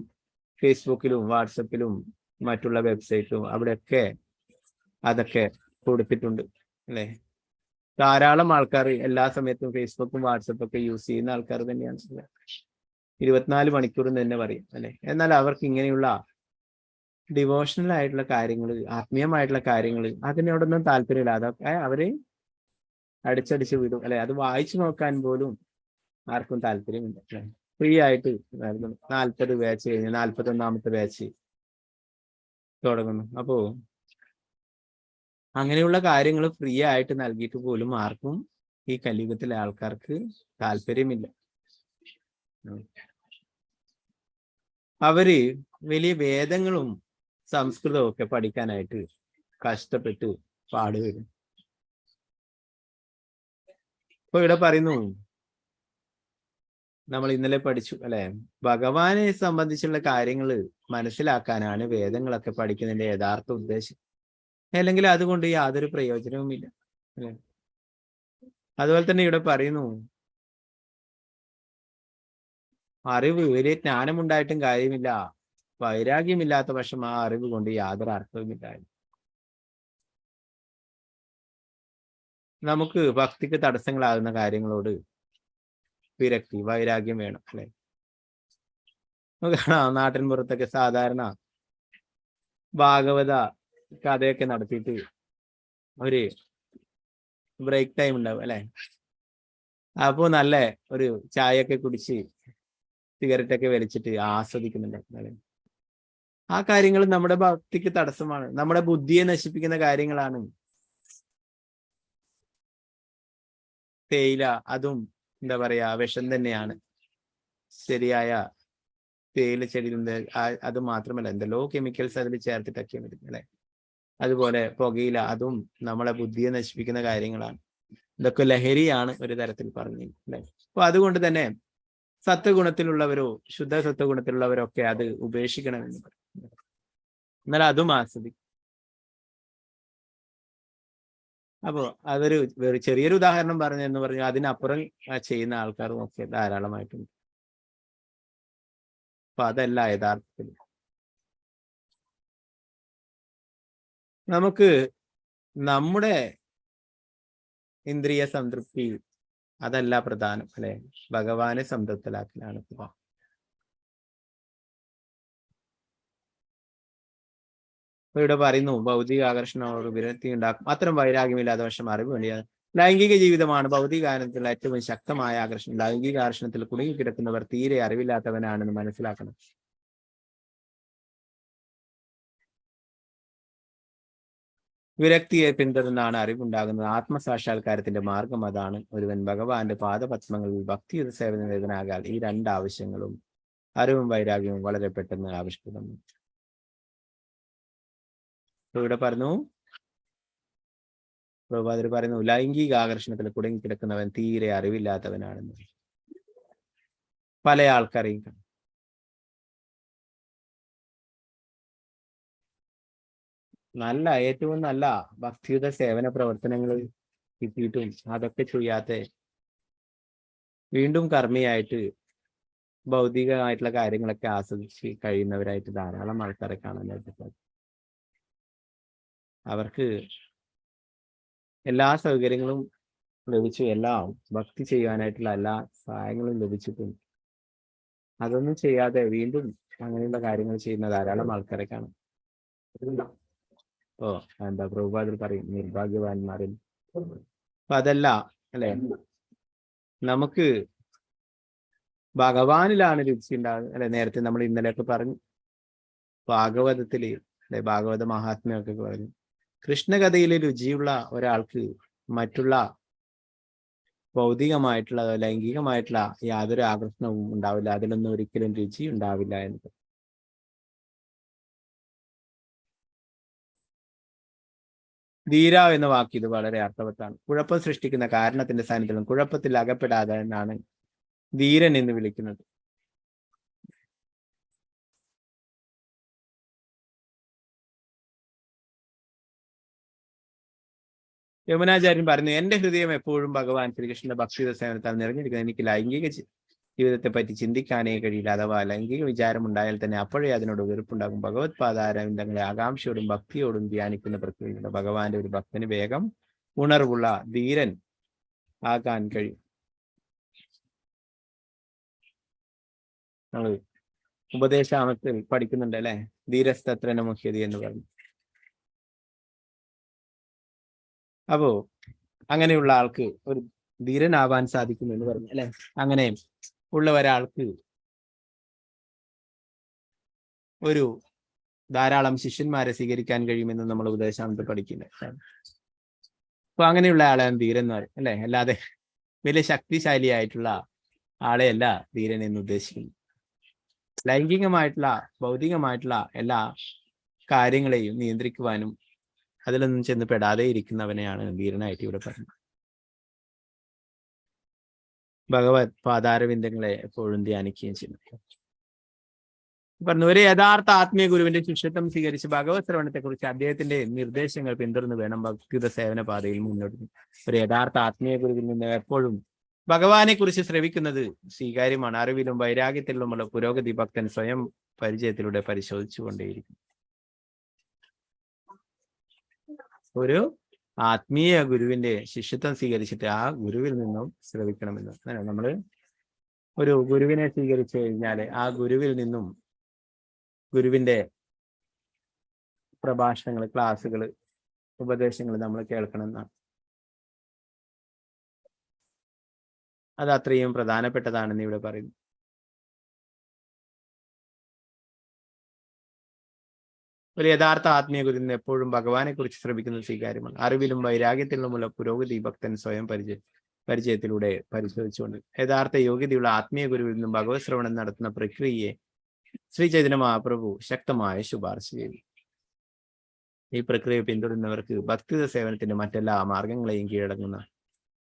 ഫേസ്ബുക്കിലും വാട്സപ്പിലും മറ്റുള്ള വെബ്സൈറ്റിലും അവിടെയൊക്കെ അതൊക്കെ കൊടുത്തിട്ടുണ്ട് അല്ലെ. ധാരാളം ആൾക്കാർ എല്ലാ സമയത്തും ഫേസ്ബുക്കും വാട്സപ്പും ഒക്കെ യൂസ് ചെയ്യുന്ന ആൾക്കാർ തന്നെയാണ്. 24 മണിക്കൂറും തന്നെ പറയും അല്ലെ. എന്നാൽ അവർക്ക് ഇങ്ങനെയുള്ള ഡിവോഷണൽ ആയിട്ടുള്ള കാര്യങ്ങൾ, ആത്മീയമായിട്ടുള്ള കാര്യങ്ങൾ, അതിനോടൊന്നും താല്പര്യമില്ല. അതൊക്കെ അവര് അടിച്ചടിച്ച് വിടും അല്ലെ. അത് വായിച്ചു നോക്കാൻ പോലും ആർക്കും താല്പര്യമില്ല. ഫ്രീ ആയിട്ട് 40 ബാച്ച് കഴിഞ്ഞ് 41ാമത്തെ ബാച്ച് തുടങ്ങുന്നു. അപ്പോ അങ്ങനെയുള്ള കാര്യങ്ങൾ ഫ്രീ ആയിട്ട് നൽകിയിട്ട് പോലും ആർക്കും ഈ കലിയുഗത്തിലെ ആൾക്കാർക്ക് താല്പര്യമില്ല. അവര് വലിയ വേദങ്ങളും സംസ്കൃതവും ഒക്കെ പഠിക്കാനായിട്ട് കഷ്ടപ്പെട്ട് പാടുവരും. ഇപ്പൊ ഇവിടെ പറയുന്നു, നമ്മൾ ഇന്നലെ പഠിച്ചു അല്ലെ, ഭഗവാനെ സംബന്ധിച്ചുള്ള കാര്യങ്ങൾ മനസ്സിലാക്കാനാണ് വേദങ്ങളൊക്കെ പഠിക്കുന്നതിന്റെ യഥാർത്ഥ ഉദ്ദേശം. അല്ലെങ്കിൽ അതുകൊണ്ട് യാതൊരു പ്രയോജനവുമില്ല അല്ലെ. അതുപോലെ തന്നെ ഇവിടെ പറയുന്നു, അറിവ്, വലിയ ജ്ഞാനമുണ്ടായിട്ടും കാര്യമില്ല, വൈരാഗ്യമില്ലാത്ത പക്ഷം ആ അറിവ് കൊണ്ട് യാതൊരു അർത്ഥവുമില്ല. നമുക്ക് ഭക്തിക്ക് തടസ്സങ്ങളാകുന്ന കാര്യങ്ങളോട് വിരക്തി, വൈരാഗ്യം വേണം അല്ലെ. കാണാം നാട്ടിൻ പുറത്തൊക്കെ സാധാരണ ഭാഗവത കഥയൊക്കെ നടത്തിയിട്ട് ഒരു ബ്രേക്ക് ടൈം ഉണ്ടാവും അല്ലെ. അപ്പോ നല്ല ഒരു ചായയൊക്കെ കുടിച്ച് സിഗരറ്റൊക്കെ വലിച്ചിട്ട് ആസ്വദിക്കുന്നുണ്ട്. ആ കാര്യങ്ങൾ നമ്മുടെ ഭക്തിക്ക് തടസ്സമാണ്, നമ്മുടെ ബുദ്ധിയെ നശിപ്പിക്കുന്ന കാര്യങ്ങളാണ്. തേയില അതും എന്താ പറയാ, വിഷം തന്നെയാണ്. ശരിയായ തേയില ചെടിയിലുണ്ട്, അത് മാത്രമല്ല എന്തെല്ലോ കെമിക്കൽസ് അതിൽ ചേർത്തിട്ടൊക്കെയാണ് വരുന്നത് അല്ലെ. അതുപോലെ പുകയില, അതും നമ്മളെ ബുദ്ധിയെ നശിപ്പിക്കുന്ന കാര്യങ്ങളാണ്. ഇതൊക്കെ ലഹരിയാണ് ഒരു തരത്തിൽ പറഞ്ഞു അല്ലെ. അപ്പൊ അതുകൊണ്ട് തന്നെ സത്വഗുണത്തിലുള്ളവരോ ശുദ്ധ സത്വഗുണത്തിലുള്ളവരോ ഒക്കെ അത് ഉപേക്ഷിക്കണമെന്ന് പറയും. എന്നാൽ അതും ആസ്വദിക്കും. അപ്പോ അതൊരു ചെറിയൊരു ഉദാഹരണം പറഞ്ഞു എന്ന് പറഞ്ഞു. അതിനപ്പുറം ചെയ്യുന്ന ആൾക്കാരും ഒക്കെ ധാരാളമായിട്ടുണ്ട്. അപ്പൊ അതല്ല യഥാർത്ഥത്തിൽ. നമുക്ക് നമ്മുടെ ഇന്ദ്രിയ സംതൃപ്തി അതല്ല പ്രധാനം അല്ലെ, ഭഗവാനെ സംതൃപ്തലാക്കലാണ് പ്രധാനം. ഇവിടെ പറയുന്നു, ഭൗതിക ആകർഷണങ്ങളോട് വിരക്തി ഉണ്ടാക്കും, അത്തരം വൈരാഗ്യമില്ലാതെ പക്ഷം അറിവ് വേണ്ടിയാണ്. ലൈംഗിക ജീവിതമാണ് ഭൗതികാനത്തിലുള്ള ഏറ്റവും ശക്തമായ ആകർഷണം. ലൈംഗിക ആകർഷണത്തിൽ കുടുങ്ങിക്കിടക്കുന്നവർ തീരെ അറിവില്ലാത്തവനാണെന്ന് മനസ്സിലാക്കണം. വിരക്തിയെ പിന്തുടർന്നാണ് അറിവുണ്ടാകുന്നത്. ആത്മസാക്ഷാത്കാരത്തിന്റെ മാർഗം അതാണ്. ഒരുവൻ ഭഗവാന്റെ പാദപത്മങ്ങളിൽ ഭക്തിയുടെ സേവന വേദനാകാൽ ഈ 2 ആവശ്യങ്ങളും, അറിവും വൈരാഗ്യവും, വളരെ പെട്ടെന്ന് ആവിഷ്കൃതം. ഇവിടെ പറഞ്ഞു, പ്രഭുപാദർ പറയുന്നു, ലൈംഗിക ആകർഷണത്തിൽ കുടുങ്ങിക്കിടക്കുന്നവൻ തീരെ അറിവില്ലാത്തവനാണെന്ന്. പല ആൾക്കാരെയും ഏറ്റവും നല്ല ഭക്തിയുത സേവന പ്രവർത്തനങ്ങൾ കിട്ടിയിട്ടും അതൊക്കെ ചെയ്യാത്ത വീണ്ടും കർമ്മിയായിട്ട് ഭൗതികമായിട്ടുള്ള കാര്യങ്ങളൊക്കെ ആസ്വദിച്ച് കഴിയുന്നവരായിട്ട് ധാരാളം ആൾക്കാരെ കാണാനായിട്ട് സാധിക്കും. അവർക്ക് എല്ലാ സൗകര്യങ്ങളും ലഭിച്ചു, എല്ലാം ഭക്തി ചെയ്യാനായിട്ടുള്ള എല്ലാ സഹായങ്ങളും ലഭിച്ചിട്ടും അതൊന്നും ചെയ്യാതെ വീണ്ടും അങ്ങനെയുള്ള കാര്യങ്ങൾ ചെയ്യുന്ന ധാരാളം ആൾക്കാരെ കാണാം. എന്താ പ്രഭുപാദർ പറയും, നിർഭാഗ്യവാന്മാരിൽ. അപ്പൊ അതല്ല അല്ലെ, നമുക്ക് ഭഗവാനിലാണ് രുചി ഉണ്ടാകുന്നത് അല്ലെ. നേരത്തെ നമ്മൾ ഇന്നലെയൊക്കെ പറഞ്ഞു, ഭാഗവതത്തില് അല്ലെ, ഭാഗവത മഹാത്മ്യമൊക്കെ പറഞ്ഞു, കൃഷ്ണകഥയിലെ രുചിയുള്ള ഒരാൾക്ക് മറ്റുള്ള ഭൗതികമായിട്ടുള്ള ലൈംഗികമായിട്ടുള്ള യാതൊരു ആകർഷണവും ഉണ്ടാവില്ല, അതിലൊന്നും ഒരിക്കലും രുചി ഉണ്ടാവില്ല എന്ന്. ധീര എന്ന വാക്ക് ഇത് വളരെ അർത്ഥവത്താണ്. കുഴപ്പം സൃഷ്ടിക്കുന്ന കാരണത്തിന്റെ സാന്നിധ്യത്തിലും കുഴപ്പത്തിൽ അകപ്പെടാതെ എന്നാണ് ധീരൻ എന്ന് വിളിക്കുന്നത്. യമുനാചാര്യൻ പറഞ്ഞു, എന്റെ ഹൃദയം എപ്പോഴും ഭഗവാൻ ശ്രീകൃഷ്ണന്റെ ഭക്തിയുടെ സേവനത്താൽ നിറഞ്ഞിരിക്കുന്നത്. എനിക്ക് ലൈംഗിക ജീവിതത്തെ പറ്റി ചിന്തിക്കാനേ കഴിയില്ല. അഥവാ ലൈംഗിക വിചാരം ഉണ്ടായാൽ തന്നെ അപ്പോഴേ അതിനോട് വെറുപ്പുണ്ടാകും. ഭഗവത് പാദാരവിന്ദങ്ങളെ ആകാംക്ഷയോടും ഭക്തിയോടും ധ്യാനിക്കുന്ന പ്രക്രിയയുടെ ഭഗവാന്റെ ഒരു ഭക്തന് വേഗം ഉണർവുള്ള ധീരൻ ആകാൻ കഴിയും. നമ്മൾ ഉപദേശാമത്തിൽ പഠിക്കുന്നുണ്ട് അല്ലെ, ധീരസ്തത്രന മുഖ്യതി എന്ന് പറഞ്ഞു. അപ്പോ അങ്ങനെയുള്ള ആൾക്ക് ഒരു ധീരനാവാൻ സാധിക്കും എന്ന് പറഞ്ഞു അല്ലെ. അങ്ങനെ ഉള്ള ഒരാൾക്ക് ഒരു ധാരാളം ശിഷ്യന്മാരെ സ്വീകരിക്കാൻ കഴിയുമെന്ന് നമ്മൾ ഉപദേശാമത്തിൽ പഠിക്കുന്നത്. അപ്പൊ അങ്ങനെയുള്ള ആളെയാണ് ധീരൻ എന്ന് പറയും അല്ലെ. അല്ലാതെ വലിയ ശക്തിശാലിയായിട്ടുള്ള ആളെയല്ല ധീരൻ എന്ന് ഉദ്ദേശിക്കുന്നു. ലൈംഗികമായിട്ടുള്ള ഭൗതികമായിട്ടുള്ള എല്ലാ കാര്യങ്ങളെയും നിയന്ത്രിക്കുവാനും അതിലൊന്നും ചെന്ന് പെടാതെ ഇരിക്കുന്നവനെയാണ് ധീരനായിട്ട് ഇവിടെ പറയുന്നത്. ഭഗവത് പാതാരവിന്ദങ്ങളെ എപ്പോഴും ധ്യാനിക്കുകയും ചെയ്യുന്നു. പറഞ്ഞു, ഒരു യഥാർത്ഥ ആത്മീയ ഗുരുവിന്റെ ശിഷ്യത്വം സ്വീകരിച്ച് ഭഗവത് ശ്രവണത്തെ കുറിച്ച് അദ്ദേഹത്തിന്റെ നിർദ്ദേശങ്ങൾ പിന്തുടർന്ന് വേണം ഭക്തിയുത സേവന പാതയിൽ മുന്നോട്ട്. ഒരു യഥാർത്ഥ ആത്മീയ ഗുരുവിൽ നിന്ന് എപ്പോഴും ഭഗവാനെ കുറിച്ച് ശ്രവിക്കുന്നത് സ്വീകാര്യമാണ്. അറിവിലും വൈരാഗ്യത്തിലുമുള്ള പുരോഗതി ഭക്തൻ സ്വയം പരിചയത്തിലൂടെ പരിശോധിച്ചുകൊണ്ടേയിരിക്കും. ഒരു ആത്മീയ ഗുരുവിന്റെ ശിഷ്യത്വം സ്വീകരിച്ചിട്ട് ആ ഗുരുവിൽ നിന്നും ശ്രവിക്കണമെന്ന്. നമ്മള് ഒരു ഗുരുവിനെ സ്വീകരിച്ചു കഴിഞ്ഞാല് ആ ഗുരുവിൽ നിന്നും ഗുരുവിന്റെ പ്രഭാഷണങ്ങൾ, ക്ലാസ്സുകൾ, ഉപദേശങ്ങൾ നമ്മൾ കേൾക്കണം എന്നാണ്. അത് അത്രയും പ്രധാനപ്പെട്ടതാണെന്ന് ഇവിടെ പറയുന്നു. ഒരു യഥാർത്ഥ ആത്മീയ ഗുരുവിന് എപ്പോഴും ഭഗവാനെ കുറിച്ച് ശ്രമിക്കുന്നത് സ്വീകാര്യമാണ്. അറിവിലും വൈരാഗ്യത്തിലുമുള്ള പുരോഗതി ഭക്തൻ സ്വയം പരിചയത്തിലൂടെ പരിശോധിച്ചുകൊണ്ട്. യഥാർത്ഥ യോഗ്യതയുള്ള ആത്മീയ ഗുരുവിൽ നിന്നും ഭഗവത് ശ്രവണം നടത്തുന്ന പ്രക്രിയയെ ശ്രീ ചൈതന്യ മഹാപ്രഭു ശക്തമായി ശുപാർശ ചെയ്തു. ഈ പ്രക്രിയ പിന്തുടരുന്നവർക്ക് ഭക്തിയുത സേവനത്തിന്റെ മറ്റെല്ലാ മാർഗങ്ങളെയും കീഴടങ്ങുന്ന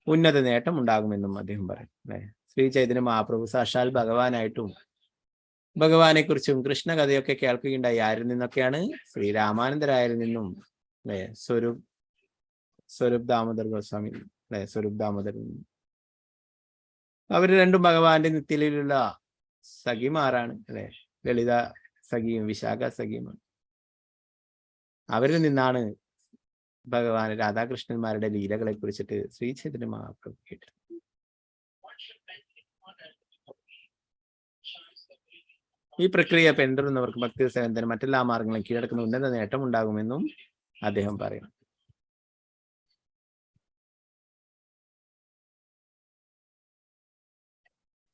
ഉന്നത നേട്ടം ഉണ്ടാകുമെന്നും അദ്ദേഹം പറയും അല്ലെ. ശ്രീ ചൈതന്യ മഹാപ്രഭു സാക്ഷാൽ ഭഗവാനായിട്ടും ഭഗവാനെ കുറിച്ചും കൃഷ്ണ കഥയൊക്കെ കേൾക്കുകയുണ്ടായി. ആരിൽ നിന്നൊക്കെയാണ്? ശ്രീരാമാനന്ദരായിൽ നിന്നും അല്ലെ, സ്വരൂപ് ദാമോദർ ഗോസ്വാമി അല്ലെ, സ്വരൂപ് ദാമോദർ. അവര് രണ്ടും ഭഗവാന്റെ നിത്യയിലുള്ള സഖിമാരാണ് അല്ലെ. ലളിത സഖിയും വിശാഖ സഖിയുമാണ്. അവരിൽ നിന്നാണ് ഭഗവാൻ രാധാകൃഷ്ണന്മാരുടെ ലീലകളെ കുറിച്ചിട്ട് ശ്രീ ചൈതന്യ മഹാപ്രഭു കേട്ടത്. ഈ പ്രക്രിയ പിന്തുടരുന്നവർക്ക് ഭക്തി സേവനത്തിന് മറ്റെല്ലാ മാർഗങ്ങളും കീഴടക്കുന്ന ഉന്നത നേട്ടം ഉണ്ടാകുമെന്നും അദ്ദേഹം പറയും.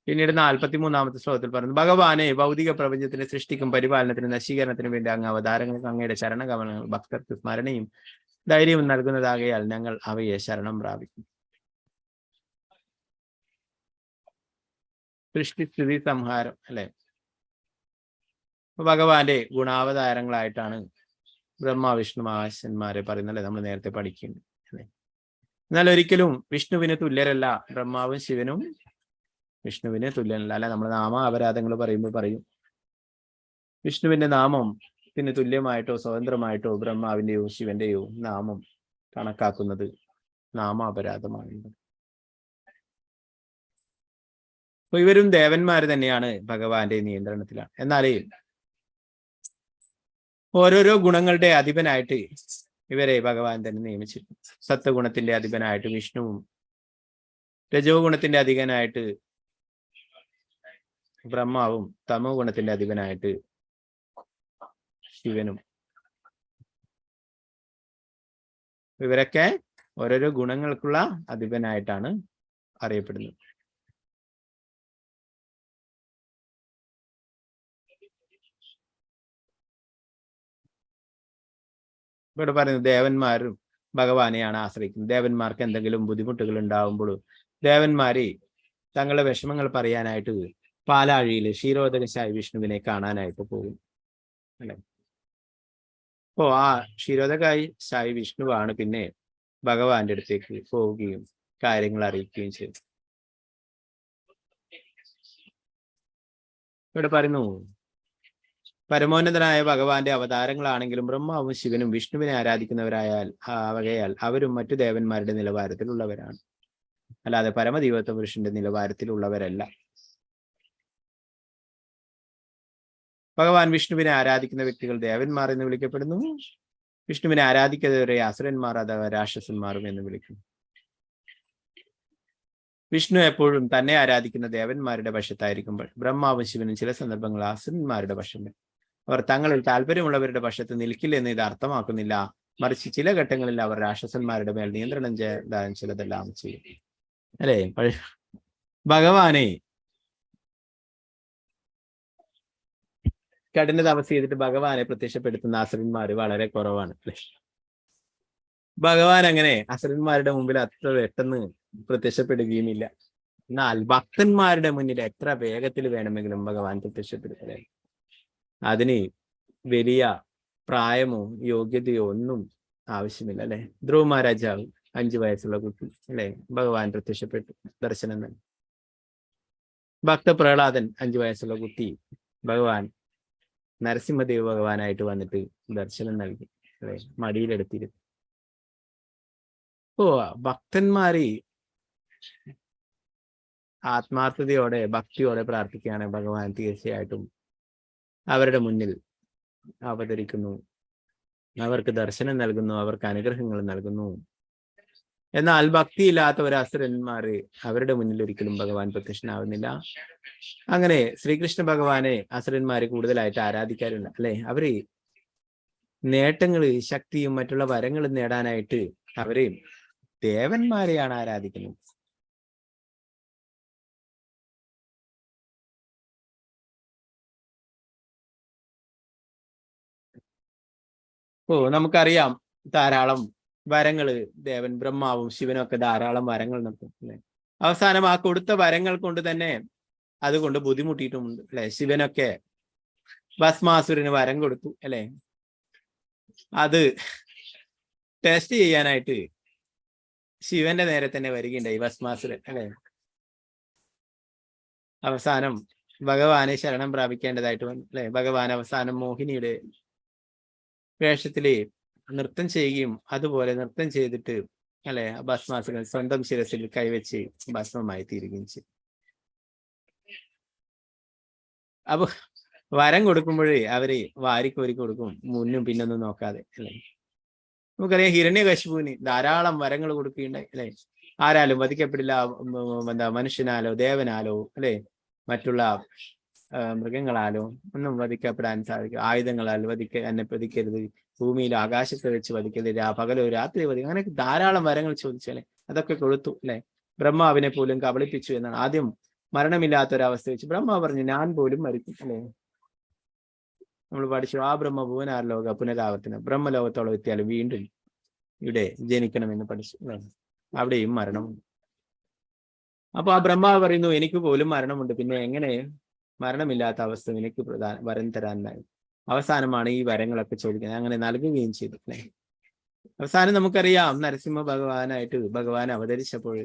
പിന്നീട് 43-ാമത്തെ ശ്ലോകത്തിൽ പറയുന്നു, ഭഗവാനെ ഭൗതിക പ്രപഞ്ചത്തിന്റെ സൃഷ്ടിക്കും പരിപാലനത്തിനും നശീകരണത്തിനും വേണ്ടി അങ്ങ് അവതാരങ്ങൾക്ക് അങ്ങയുടെ ശരണഗമനങ്ങൾ ഭക്തർക്ക് സ്മരണയും ധൈര്യവും നൽകുന്നതാകയാൽ ഞങ്ങൾ അവയെ ശരണം പ്രാപിക്കും. സൃഷ്ടിസ്ഥിതി സംഹാരം അല്ലെ. ഭഗവാന്റെ ഗുണാവതാരങ്ങളായിട്ടാണ് ബ്രഹ്മ വിഷ്ണു മഹാശന്മാരെ പറയുന്നല്ലേ, നമ്മൾ നേരത്തെ പഠിക്കുന്നുണ്ട് അല്ലെ. എന്നാൽ ഒരിക്കലും വിഷ്ണുവിന് തുല്യരല്ല ബ്രഹ്മാവും ശിവനും. വിഷ്ണുവിന് തുല്യനല്ല അല്ലെ. നമ്മൾ നാമ അപരാധങ്ങൾ പറയുമ്പോൾ പറയും വിഷ്ണുവിന്റെ നാമത്തിന് തുല്യമായിട്ടോ സ്വതന്ത്രമായിട്ടോ ബ്രഹ്മാവിന്റെയോ ശിവന്റെയോ നാമം കണക്കാക്കുന്നത് നാമ അപരാധമാണ്. അപ്പൊ ഇവരും ദേവന്മാര് തന്നെയാണ്, ഭഗവാന്റെ നിയന്ത്രണത്തിലാണ്. എന്നാലേ ഓരോരോ ഗുണങ്ങളുടെ അധിപനായിട്ട് ഇവരെ ഭഗവാൻ തന്നെ നിയമിച്ചിട്ടുണ്ട്. സത്വഗുണത്തിന്റെ അധിപനായിട്ട് വിഷ്ണുവും, രജോ ഗുണത്തിന്റെ അധിപനായിട്ട് ബ്രഹ്മാവും, തമോ ഗുണത്തിന്റെ അധിപനായിട്ട് ശിവനും. ഇവരൊക്കെ ഓരോരോ ഗുണങ്ങൾക്കുള്ള അധിപനായിട്ടാണ് അറിയപ്പെടുന്നത്. ഇവിടെ പറയുന്നത് ദേവന്മാരും ഭഗവാനെയാണ് ആശ്രയിക്കുന്നത്. ദേവന്മാർക്ക് എന്തെങ്കിലും ബുദ്ധിമുട്ടുകൾ ഉണ്ടാവുമ്പോഴും ദേവന്മാരെ തങ്ങളുടെ വിഷമങ്ങൾ പറയാനായിട്ട് പാലാഴിയിൽ ക്ഷീരോദകശായി വിഷ്ണുവിനെ കാണാനായിട്ട് പോകും അല്ലെ. അപ്പോ ആ ക്ഷീരോദകശായി വിഷ്ണുവാണ് പിന്നെ ഭഗവാന്റെ അടുത്തേക്ക് പോവുകയും കാര്യങ്ങൾ അറിയിക്കുകയും ചെയ്തു. ഇവിടെ പറയുന്നു, പരമോന്നതനായ ഭഗവാന്റെ അവതാരങ്ങളാണെങ്കിലും ബ്രഹ്മാവും ശിവനും വിഷ്ണുവിനെ ആരാധിക്കുന്നവരായാൽ അവരും മറ്റു ദേവന്മാരുടെ നിലവാരത്തിലുള്ളവരാണ്, അല്ലാതെ പരമദൈവത്വ പുരുഷന്റെ നിലവാരത്തിലുള്ളവരല്ല. ഭഗവാൻ വിഷ്ണുവിനെ ആരാധിക്കുന്ന വ്യക്തികൾ ദേവന്മാർ എന്ന് വിളിക്കപ്പെടുന്നു. വിഷ്ണുവിനെ ആരാധിക്കാത്തവരെ അസുരന്മാർ അഥവാ രാക്ഷസന്മാരും എന്ന് വിളിക്കുന്നു. വിഷ്ണു എപ്പോഴും തന്നെ ആരാധിക്കുന്ന ദേവന്മാരുടെ പക്ഷത്തായിരിക്കുമ്പോൾ ബ്രഹ്മാവും ശിവനും ചില സന്ദർഭങ്ങളിൽ അസുരന്മാരുടെ പക്ഷം. അവർ തങ്ങളിൽ താല്പര്യമുള്ളവരുടെ പക്ഷത്ത് നിൽക്കില്ലെന്ന് ഇത് അർത്ഥമാക്കുന്നില്ല. മറിച്ച് ചില ഘട്ടങ്ങളിൽ അവർ രാക്ഷസന്മാരുടെ മേൽ നിയന്ത്രണം ചെയ്യാൻ ചിലതെല്ലാം ചെയ്യും. അല്ലേ? ഭഗവാനെ കഠിന തപസ് ചെയ്തിട്ട് ഭഗവാനെ പ്രത്യക്ഷപ്പെടുത്തുന്ന അസുരന്മാര് വളരെ കുറവാണ്. അല്ലെ? ഭഗവാൻ അങ്ങനെ അസുരന്മാരുടെ മുമ്പിൽ അത്ര പെട്ടെന്ന് പ്രത്യക്ഷപ്പെടുകയുമില്ല. എന്നാൽ ഭക്തന്മാരുടെ മുന്നിൽ എത്ര വേഗത്തിൽ വേണമെങ്കിലും ഭഗവാൻ പ്രത്യക്ഷപ്പെടുത്തലേ. അതിന് വലിയ പ്രായമോ യോഗ്യതയോ ഒന്നും ആവശ്യമില്ല. അല്ലെ? ധ്രുവ മഹാരാജാവ് 5 വയസ്സുള്ള കുട്ടി അല്ലെ ഭഗവാൻ പ്രത്യക്ഷപ്പെട്ടു, ദർശനം നൽകി. ഭക്ത പ്രഹ്ലാദൻ 5 വയസ്സുള്ള കുട്ടി ഭഗവാൻ നരസിംഹദേവ് ഭഗവാനായിട്ട് വന്നിട്ട് ദർശനം നൽകി, അല്ലെ? മടിയിലെടുത്തിരുന്നു. ഭക്തന്മാര് ആത്മാർത്ഥതയോടെ ഭക്തിയോടെ പ്രാർത്ഥിക്കുകയാണ് ഭഗവാൻ തീർച്ചയായിട്ടും അവരുടെ മുന്നിൽ അവതരിക്കുന്നു, അവർക്ക് ദർശനം നൽകുന്നു, അവർക്ക് അനുഗ്രഹങ്ങൾ നൽകുന്നു. എന്നാൽ ഭക്തിയില്ലാത്ത ഒരു അസുരന്മാര് അവരുടെ മുന്നിൽ ഒരിക്കലും ഭഗവാൻ പ്രത്യക്ഷനാവുന്നില്ല. അങ്ങനെ ശ്രീകൃഷ്ണ ഭഗവാനെ അസുരന്മാര് കൂടുതലായിട്ട് ആരാധിക്കാറുണ്ട്. അല്ലെ? അവര് നേട്ടങ്ങള്, ശക്തിയും മറ്റുള്ള വരങ്ങളും നേടാനായിട്ട് അവര് ദേവന്മാരെയാണ് ആരാധിക്കുന്നത്. നമുക്കറിയാം ധാരാളം വരങ്ങള് ദേവൻ ബ്രഹ്മാവും ശിവനും ഒക്കെ ധാരാളം വരങ്ങൾ നൽകും. അല്ലെ? അവസാനം ആ കൊടുത്ത വരങ്ങൾ കൊണ്ട് തന്നെ അതുകൊണ്ട് ബുദ്ധിമുട്ടിയിട്ടുമുണ്ട്. അല്ലെ? ശിവനൊക്കെ ഭസ്മാസുരന് വരം കൊടുത്തു. അല്ലെ? അത് ടെസ്റ്റ് ചെയ്യാനായിട്ട് ശിവന്റെ നേരെ തന്നെ വരികയുണ്ടായി ഭസ്മാസുരൻ. അല്ലെ? അവസാനം ഭഗവാനെ ശരണം പ്രാപിക്കേണ്ടതായിട്ട് വന്നു. അല്ലെ? ഭഗവാൻ അവസാനം മോഹിനിയുടെ വേഷത്തില് നൃത്തം ചെയ്യുകയും അതുപോലെ നൃത്തം ചെയ്തിട്ട് അല്ലെ ഭസ്മാസുരൻ സ്വന്തം ശിരസിൽ കൈവച്ച് ഭസ്മമായി തീരുകയും ചെയ്തു. അപ്പൊ വരം കൊടുക്കുമ്പോഴേ അവര് വാരിക്കോരി കൊടുക്കും, മുന്നും പിന്നൊന്നും നോക്കാതെ. അല്ലെ? നമുക്കറിയാം ഹിരണ്യകശിപുവിന് ധാരാളം വരങ്ങൾ കൊടുക്കുകയുണ്ടായി. അല്ലെ? ആരാലും വധിക്കപ്പെടില്ല, മനുഷ്യനാലോ ദേവനാലോ അല്ലെ മറ്റുള്ള മൃഗങ്ങളാലോ ഒന്നും വധിക്കപ്പെടാൻ സാധിക്കും. ആയുധങ്ങളാൽ എന്നെ വധിക്കരുത്, ഭൂമിയിൽ ആകാശത്ത് വെച്ച് വധിക്കരുത്, പകലോ രാത്രി വധിക്കും, അങ്ങനെ ധാരാളം വരങ്ങൾ ചോദിച്ചല്ലേ അതൊക്കെ കൊടുത്തു. അല്ലെ? ബ്രഹ്മാവിനെ പോലും കബളിപ്പിച്ചു എന്നാണ്. ആദ്യം മരണമില്ലാത്തൊരവസ്ഥ വെച്ച് ബ്രഹ്മാവ് പറഞ്ഞു ഞാൻ പോലും മരിക്കും. അല്ലെ? നമ്മൾ പഠിച്ചു ആ ബ്രഹ്മ ഭുവനാർലോക പുനരാവർത്തനം, ബ്രഹ്മലോകത്തോളം എത്തിയാലും വീണ്ടും ഇവിടെ ജനിക്കണമെന്ന് പഠിച്ചു. അവിടെയും മരണമുണ്ട്. അപ്പൊ ആ ബ്രഹ്മാവ് പറയുന്നു എനിക്ക് പോലും മരണമുണ്ട്, പിന്നെ എങ്ങനെ മരണമില്ലാത്ത അവസ്ഥ എനിക്ക് വരം തരാനായി? അവസാനമാണ് ഈ വരങ്ങളൊക്കെ ചോദിക്കുന്നത്. അങ്ങനെ നൽകുകയും ചെയ്തു. അല്ലെ? അവസാനം നമുക്കറിയാം നരസിംഹ ഭഗവാനായിട്ട് ഭഗവാൻ അവതരിച്ചപ്പോൾ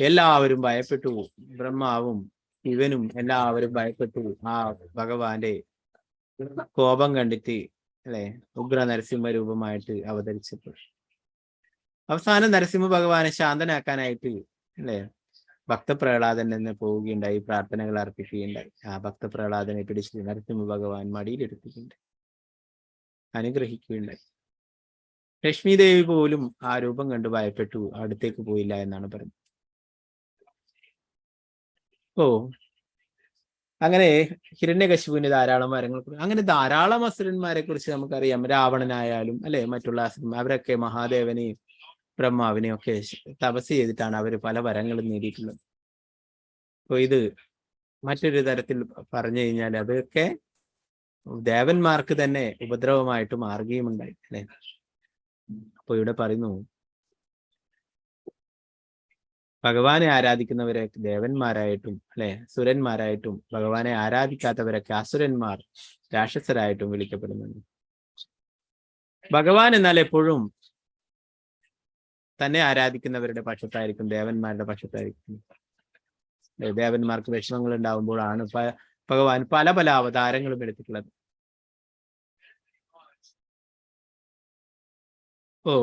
എല്ലാവരും ഭയപ്പെട്ടു. ബ്രഹ്മാവും ശിവനും എല്ലാവരും ഭയപ്പെട്ടു ആ ഭഗവാന്റെ കോപം കണ്ടിട്ട്. അല്ലെ? ഉഗ്ര നരസിംഹ രൂപമായിട്ട് അവതരിച്ചപ്പോൾ അവസാനം നരസിംഹ ഭഗവാനെ ശാന്തനാക്കാനായിട്ട് അല്ലെ ഭക്തപ്രഹ്ലാദൻ തന്നെ പോവുകയുണ്ടായി, പ്രാർത്ഥനകൾ അർപ്പിക്കുകയുണ്ടായി. ആ ഭക്തപ്രഹ്ലാദനെ പിടിച്ച് നരസിംഹ ഭഗവാൻ മടിയിലെടുക്കുകയുണ്ടായി, അനുഗ്രഹിക്കുകയുണ്ടായി. ലക്ഷ്മി ദേവി പോലും ആ രൂപം കണ്ടു ഭയപ്പെട്ടു, അടുത്തേക്ക് പോയില്ല എന്നാണ് പറയുന്നത്. അങ്ങനെ ഹിരണ്യകശിപുവിന് ധാരാളം വരങ്ങൾ, അങ്ങനെ ധാരാളം അസുരന്മാരെ കുറിച്ച് നമുക്കറിയാം. രാവണനായാലും അല്ലെ മറ്റുള്ള അസുരന്മാർ, അവരൊക്കെ മഹാദേവനെയും ബ്രഹ്മാവിനെയും ഒക്കെ തപസ് ചെയ്തിട്ടാണ് അവർ പല വരങ്ങളും നേടിയിട്ടുള്ളത്. അപ്പൊ ഇത് മറ്റൊരു തരത്തിൽ പറഞ്ഞു കഴിഞ്ഞാൽ അതൊക്കെ ദേവന്മാർക്ക് തന്നെ ഉപദ്രവമായിട്ട് മാറുകയുമുണ്ടായി. അല്ലെ? അപ്പൊ ഇവിടെ പറയുന്നു ഭഗവാനെ ആരാധിക്കുന്നവരെ ദേവന്മാരായിട്ടും അല്ലെ സുരന്മാരായിട്ടും, ഭഗവാനെ ആരാധിക്കാത്തവരൊക്കെ അസുരന്മാർ, രാക്ഷസരായിട്ടും വിളിക്കപ്പെടുന്നുണ്ട്. ഭഗവാൻ എന്നാൽ എപ്പോഴും തന്നെ ആരാധിക്കുന്നവരുടെ പക്ഷത്തായിരിക്കും, ദേവന്മാരുടെ പക്ഷത്തായിരിക്കും. ദേവന്മാർക്ക് വിഷമങ്ങൾ ഉണ്ടാവുമ്പോഴാണ് ഭഗവാൻ പല പല അവതാരങ്ങളും എടുത്തിട്ടുള്ളത്.